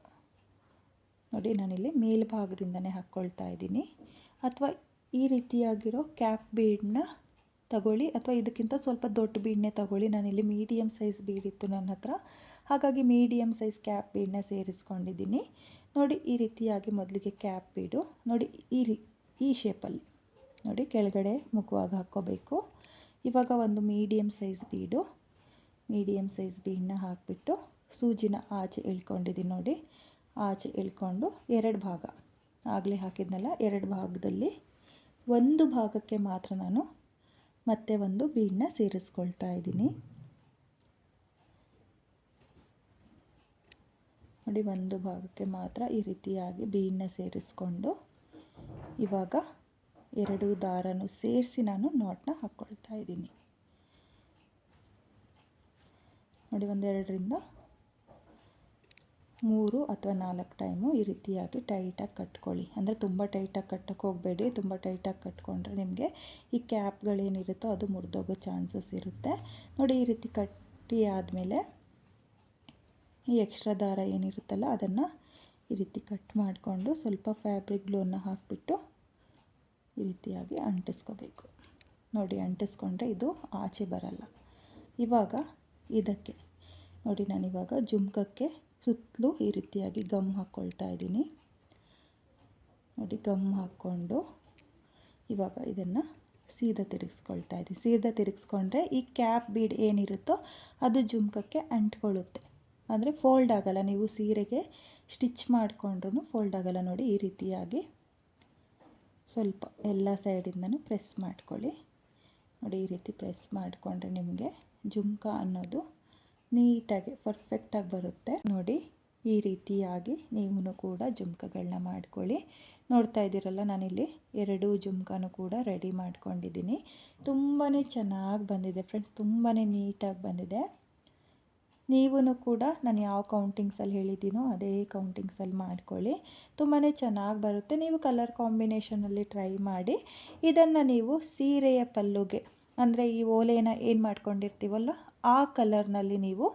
ನೋಡಿ ನಾನಿಲ್ಲಿ ಮೇಲ್ಭಾಗದಿಂದನೇ ಹಾಕ್ಕೊಳ್ತಾ ಇದ್ದೀನಿ. ಅಥವಾ ಈ ರೀತಿಯಾಗಿರೋ ಕ್ಯಾಪ್ ಬೀಡನ್ನ ತಗೊಳ್ಳಿ, ಅಥವಾ ಇದಕ್ಕಿಂತ ಸ್ವಲ್ಪ ದೊಡ್ಡ ಬೀಡನ್ನೇ ತಗೊಳ್ಳಿ. ನಾನಿಲ್ಲಿ ಮೀಡಿಯಮ್ ಸೈಜ್ ಬೀಡಿತ್ತು ನನ್ನ ಹತ್ರ, ಹಾಗಾಗಿ ಮೀಡಿಯಮ್ ಸೈಜ್ ಕ್ಯಾಪ್ ಬೀಡನ್ನ ಸೇರಿಸ್ಕೊಂಡಿದ್ದೀನಿ. ನೋಡಿ ಈ ರೀತಿಯಾಗಿ ಮೊದಲಿಗೆ ಕ್ಯಾಪ್ ಬೀಡು ನೋಡಿ ಈ ಶೇಪಲ್ಲಿ ನೋಡಿ ಕೆಳಗಡೆ ಮುಖವಾಗಿ ಹಾಕ್ಕೋಬೇಕು. ಇವಾಗ ಒಂದು ಮೀಡಿಯಮ್ ಸೈಜ್ ಬೀಡನ್ನ ಹಾಕಿಬಿಟ್ಟು ಸೂಜಿನ ಆಚೆ ಎಳ್ಕೊಂಡಿದ್ದೀನಿ. ನೋಡಿ ಆಚೆ ಎಳ್ಕೊಂಡು 2 ಭಾಗ ಆಗಲೇ ಹಾಕಿದ್ನಲ್ಲ, 2 ಭಾಗದಲ್ಲಿ ಒಂದು ಭಾಗಕ್ಕೆ ಮಾತ್ರ ನಾನು ಮತ್ತೆ ಒಂದು ಬೀಡನ್ನ ಸೇರಿಸ್ಕೊಳ್ತಾ ಇದ್ದೀನಿ. ನೋಡಿ ಒಂದು ಭಾಗಕ್ಕೆ ಮಾತ್ರ ಈ ರೀತಿಯಾಗಿ ಬೀಡನ್ನ ಸೇರಿಸ್ಕೊಂಡು ಇವಾಗ 2 ದಾರನೂ ಸೇರಿಸಿ ನಾನು ನಾಟ್ನ ಹಾಕ್ಕೊಳ್ತಾ ಇದ್ದೀನಿ. ನೋಡಿ 1 2 ರಿಂದ 3 ಅಥವಾ 4 ಟೈಮು ಈ ರೀತಿಯಾಗಿ ಟೈಟಾಗಿ ಕಟ್ಕೊಳ್ಳಿ. ಅಂದರೆ ತುಂಬ ಟೈಟಾಗಿ ಕಟ್ಟಕ್ಕೆ ಹೋಗಬೇಡಿ. ತುಂಬ ಟೈಟಾಗಿ ಕಟ್ಕೊಂಡ್ರೆ ನಿಮಗೆ ಈ ಕ್ಯಾಪ್ಗಳೇನಿರುತ್ತೋ ಅದು ಮುರಿದೋಗೋ ಚಾನ್ಸಸ್ ಇರುತ್ತೆ. ನೋಡಿ ಈ ರೀತಿ ಕಟ್ಟಿ ಆದಮೇಲೆ ಈ ಎಕ್ಸ್ಟ್ರಾ ದಾರ ಏನಿರುತ್ತಲ್ಲ ಅದನ್ನು ಈ ರೀತಿ ಕಟ್ ಮಾಡಿಕೊಂಡು ಸ್ವಲ್ಪ ಫ್ಯಾಬ್ರಿಕ್ ಗ್ಲೂನ ಹಾಕಿಬಿಟ್ಟು ಈ ರೀತಿಯಾಗಿ ಅಂಟಿಸ್ಕೋಬೇಕು. ನೋಡಿ ಅಂಟಿಸ್ಕೊಂಡ್ರೆ ಇದು ಆಚೆ ಬರಲ್ಲ. ಇವಾಗ ಇದಕ್ಕೆ ನೋಡಿ ನಾನಿವಾಗ ಜುಮ್ಕಕ್ಕೆ ಸುತ್ತಲೂ ಈ ರೀತಿಯಾಗಿ ಗಮ್ ಹಾಕ್ಕೊಳ್ತಾ ಇದ್ದೀನಿ. ನೋಡಿ ಗಮ್ ಹಾಕ್ಕೊಂಡು ಇವಾಗ ಇದನ್ನು ಸೀದಾ ತಿರುಗಿಸ್ಕೊಳ್ತಾ ಇದ್ದೀನಿ. ಸೀದಾ ತಿರುಗಿಸ್ಕೊಂಡ್ರೆ ಈ ಕ್ಯಾಪ್ ಬೀಡ್ ಏನಿರುತ್ತೋ ಅದು ಜುಮ್ಕಕ್ಕೆ ಅಂಟ್ಕೊಳ್ಳುತ್ತೆ, ಅಂದರೆ ಫೋಲ್ಡ್ ಆಗಲ್ಲ. ನೀವು ಸೀರೆಗೆ ಸ್ಟಿಚ್ ಮಾಡಿಕೊಂಡ್ರೂ ಫೋಲ್ಡ್ ಆಗಲ್ಲ. ನೋಡಿ ಈ ರೀತಿಯಾಗಿ ಸ್ವಲ್ಪ ಎಲ್ಲ ಸೈಡಿಂದನೂ ಪ್ರೆಸ್ ಮಾಡ್ಕೊಳ್ಳಿ. ನೋಡಿ ಈ ರೀತಿ ಪ್ರೆಸ್ ಮಾಡಿಕೊಂಡ್ರೆ ನಿಮಗೆ ಜುಮ್ಕ ಅನ್ನೋದು ನೀಟಾಗಿ ಪರ್ಫೆಕ್ಟಾಗಿ ಬರುತ್ತೆ. ನೋಡಿ ಈ ರೀತಿಯಾಗಿ ನೀವು ಕೂಡ ಜುಮ್ಕಗಳನ್ನ ಮಾಡ್ಕೊಳ್ಳಿ. ನೋಡ್ತಾ ಇದ್ದೀರಲ್ಲ, ನಾನಿಲ್ಲಿ 2 ಜುಮ್ಕನೂ ಕೂಡ ರೆಡಿ ಮಾಡ್ಕೊಂಡಿದ್ದೀನಿ. ತುಂಬಾ ಚೆನ್ನಾಗಿ ಬಂದಿದೆ ಫ್ರೆಂಡ್ಸ್, ತುಂಬಾ ನೀಟಾಗಿ ಬಂದಿದೆ. ನೀವೂ ಕೂಡ ನಾನು ಯಾವ ಕೌಂಟಿಂಗ್ಸಲ್ಲಿ ಹೇಳಿದ್ದೀನೋ ಅದೇ ಕೌಂಟಿಂಗ್ಸಲ್ಲಿ ಮಾಡ್ಕೊಳ್ಳಿ. ತುಂಬಾ ಚೆನ್ನಾಗಿ ಬರುತ್ತೆ. ನೀವು ಕಲರ್ ಕಾಂಬಿನೇಷನಲ್ಲಿ ಟ್ರೈ ಮಾಡಿ. ಇದನ್ನು ನೀವು ಸೀರೆಯ ಪಲ್ಲುಗೆ, ಅಂದರೆ ಈ ಓಲೆನ ಏನು ಮಾಡ್ಕೊಂಡಿರ್ತೀವಲ್ಲ ಆ ಕಲರ್ನಲ್ಲಿ ನೀವು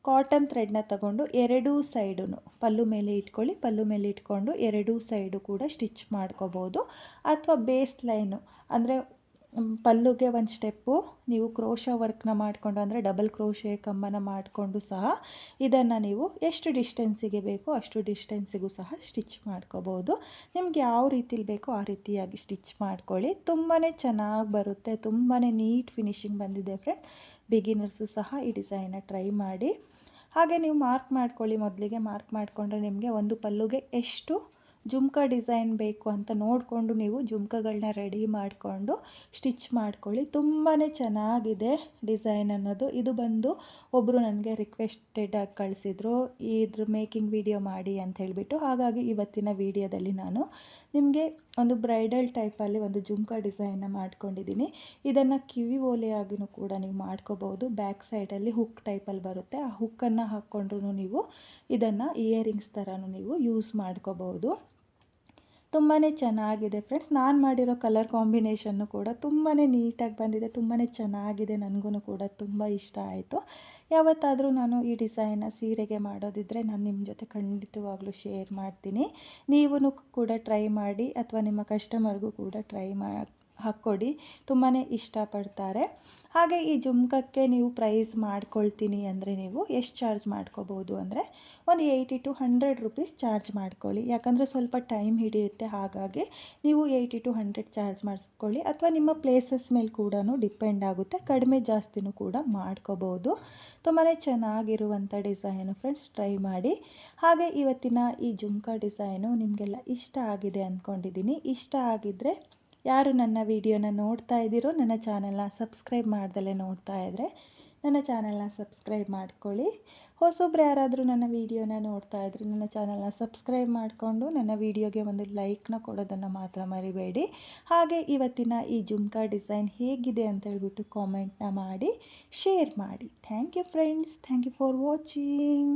ಕಾಟನ್ ಥ್ರೆಡ್ನ ತಗೊಂಡು 2 ಸೈಡು ಪಲ್ಲು ಮೇಲೆ ಇಟ್ಕೊಳ್ಳಿ. ಪಲ್ಲು ಮೇಲೆ ಇಟ್ಕೊಂಡು 2 ಸೈಡು ಕೂಡ ಸ್ಟಿಚ್ ಮಾಡ್ಕೋಬೋದು. ಅಥವಾ ಬೇಸ್ ಲೈನು ಅಂದರೆ ಪಲ್ಲುಗೆ ಒಂದು ಸ್ಟೆಪ್ಪು ನೀವು ಕ್ರೋಶಾ ವರ್ಕ್ನ ಮಾಡಿಕೊಂಡು, ಅಂದರೆ ಡಬಲ್ ಕ್ರೋಶೆ ಕಂಬನ ಮಾಡಿಕೊಂಡು ಸಹ ಇದನ್ನು ನೀವು ಎಷ್ಟು ಡಿಸ್ಟೆನ್ಸಿಗೆ ಬೇಕೋ ಅಷ್ಟು ಡಿಸ್ಟೆನ್ಸಿಗೂ ಸಹ ಸ್ಟಿಚ್ ಮಾಡ್ಕೋಬೋದು. ನಿಮ್ಗೆ ಯಾವ ರೀತಿಲಿ ಬೇಕೋ ಆ ರೀತಿಯಾಗಿ ಸ್ಟಿಚ್ ಮಾಡ್ಕೊಳ್ಳಿ. ತುಂಬಾ ಚೆನ್ನಾಗಿ ಬರುತ್ತೆ. ತುಂಬಾ ನೀಟ್ ಫಿನಿಶಿಂಗ್ ಬಂದಿದೆ ಫ್ರೆಂಡ್ಸ್. ಬಿಗಿನರ್ಸು ಸಹ ಈ ಡಿಸೈನ್ನ ಟ್ರೈ ಮಾಡಿ. ಹಾಗೆ ನೀವು ಮಾರ್ಕ್ ಮಾಡ್ಕೊಳ್ಳಿ. ಮೊದಲಿಗೆ ಮಾರ್ಕ್ ಮಾಡಿಕೊಂಡ್ರೆ ನಿಮಗೆ ಒಂದು ಪಲ್ಲುಗೆ ಎಷ್ಟು ಜುಮ್ಕ ಡಿಸೈನ್ ಬೇಕು ಅಂತ ನೋಡಿಕೊಂಡು ನೀವು ಜುಮ್ಕಗಳನ್ನ ರೆಡಿ ಮಾಡಿಕೊಂಡು ಸ್ಟಿಚ್ ಮಾಡ್ಕೊಳ್ಳಿ. ತುಂಬಾ ಚೆನ್ನಾಗಿದೆ ಡಿಸೈನ್ ಅನ್ನೋದು. ಇದು ಬಂದು ಒಬ್ಬರು ನನಗೆ ರಿಕ್ವೆಸ್ಟೆಡಾಗಿ ಕಳಿಸಿದ್ರು, ಇದ್ರ ಮೇಕಿಂಗ್ ವಿಡಿಯೋ ಮಾಡಿ ಅಂತ ಹೇಳಿಬಿಟ್ಟು. ಹಾಗಾಗಿ ಇವತ್ತಿನ ವಿಡಿಯೋದಲ್ಲಿ ನಾನು ನಿಮಗೆ ಒಂದು ಬ್ರೈಡಲ್ ಟೈಪಲ್ಲಿ ಒಂದು ಜುಮ್ಕ ಡಿಸೈನ್ನ ಮಾಡ್ಕೊಂಡಿದ್ದೀನಿ. ಇದನ್ನು ಕಿವಿ ಓಲೆಯಾಗಿಯೂ ಕೂಡ ನೀವು ಮಾಡ್ಕೋಬೋದು. ಬ್ಯಾಕ್ ಸೈಡಲ್ಲಿ ಹುಕ್ ಟೈಪಲ್ಲಿ ಬರುತ್ತೆ. ಆ ಹುಕ್ಕನ್ನು ಹಾಕ್ಕೊಂಡ್ರೂ ನೀವು ಇದನ್ನು ಇಯರಿಂಗ್ಸ್ ಥರನೂ ನೀವು ಯೂಸ್ ಮಾಡ್ಕೋಬೋದು. ತುಂಬಾ ಚೆನ್ನಾಗಿದೆ ಫ್ರೆಂಡ್ಸ್. ನಾನು ಮಾಡಿರೋ ಕಲರ್ ಕಾಂಬಿನೇಷನ್ನು ಕೂಡ ತುಂಬಾ ನೀಟಾಗಿ ಬಂದಿದೆ. ತುಂಬಾ ಚೆನ್ನಾಗಿದೆ. ನನಗೂ ಕೂಡ ತುಂಬ ಇಷ್ಟ ಆಯಿತು. ಯಾವತ್ತಾದರೂ ನಾನು ಈ ಡಿಸೈನ್ನ ಸೀರೆಗೆ ಮಾಡೋದಿದ್ದರೆ ನಾನು ನಿಮ್ಮ ಜೊತೆ ಖಂಡಿತವಾಗ್ಲೂ ಶೇರ್ ಮಾಡ್ತೀನಿ. ನೀವು ಕೂಡ ಟ್ರೈ ಮಾಡಿ, ಅಥವಾ ನಿಮ್ಮ ಕಸ್ಟಮರ್ಗೂ ಕೂಡ ಟ್ರೈ ಹಾಕ್ಕೊಡಿ. ತುಂಬಾ ಇಷ್ಟಪಡ್ತಾರೆ. ಹಾಗೆ ಈ ಜುಮ್ಕಕ್ಕೆ ನೀವು ಪ್ರೈಸ್ ಮಾಡ್ಕೊಳ್ತೀನಿ ಅಂದರೆ ನೀವು ಎಷ್ಟು ಚಾರ್ಜ್ ಮಾಡ್ಕೋಬೋದು ಅಂದರೆ ಒಂದು 80 to 100 ರುಪೀಸ್ ಚಾರ್ಜ್ ಮಾಡ್ಕೊಳ್ಳಿ. ಯಾಕಂದರೆ ಸ್ವಲ್ಪ ಟೈಮ್ ಹಿಡಿಯುತ್ತೆ. ಹಾಗಾಗಿ ನೀವು 80 to 100 ಚಾರ್ಜ್ ಮಾಡಿಸ್ಕೊಳ್ಳಿ. ಅಥವಾ ನಿಮ್ಮ ಪ್ಲೇಸಸ್ ಮೇಲೆ ಕೂಡ ಡಿಪೆಂಡ್ ಆಗುತ್ತೆ. ಕಡಿಮೆ ಜಾಸ್ತಿನೂ ಕೂಡ ಮಾಡ್ಕೋಬೋದು. ತುಂಬಾ ಚೆನ್ನಾಗಿರುವಂಥ ಡಿಸೈನು ಫ್ರೆಂಡ್ಸ್, ಟ್ರೈ ಮಾಡಿ. ಹಾಗೆ ಇವತ್ತಿನ ಈ ಜುಮ್ಕ ಡಿಸೈನು ನಿಮಗೆಲ್ಲ ಇಷ್ಟ ಆಗಿದೆ ಅಂದ್ಕೊಂಡಿದ್ದೀನಿ. ಇಷ್ಟ ಆಗಿದ್ದರೆ ಯಾರು ನನ್ನ ವಿಡಿಯೋನ ನೋಡ್ತಾ ಇದ್ದೀರೋ, ನನ್ನ ಚಾನಲ್ನ ಸಬ್ಸ್ಕ್ರೈಬ್ ಮಾಡ್ದಲೇ ನೋಡ್ತಾ ಇದ್ದರೆ ನನ್ನ ಚಾನಲ್ನ ಸಬ್ಸ್ಕ್ರೈಬ್ ಮಾಡ್ಕೊಳ್ಳಿ. ಹೊಸೊಬ್ರು ಯಾರಾದರೂ ನನ್ನ ವಿಡಿಯೋನ ನೋಡ್ತಾ ಇದ್ದರೆ ನನ್ನ ಚಾನಲ್ನ ಸಬ್ಸ್ಕ್ರೈಬ್ ಮಾಡಿಕೊಂಡು ನನ್ನ ವಿಡಿಯೋಗೆ ಒಂದು ಲೈಕ್ನ ಕೊಡೋದನ್ನು ಮಾತ್ರ ಮರಿಬೇಡಿ. ಹಾಗೆ ಇವತ್ತಿನ ಈ ಜುಮ್ಕ ಡಿಸೈನ್ ಹೇಗಿದೆ ಅಂತ ಹೇಳ್ಬಿಟ್ಟು ಕಾಮೆಂಟ್ನ ಮಾಡಿ ಶೇರ್ ಮಾಡಿ. Thank you friends. Thank you for watching.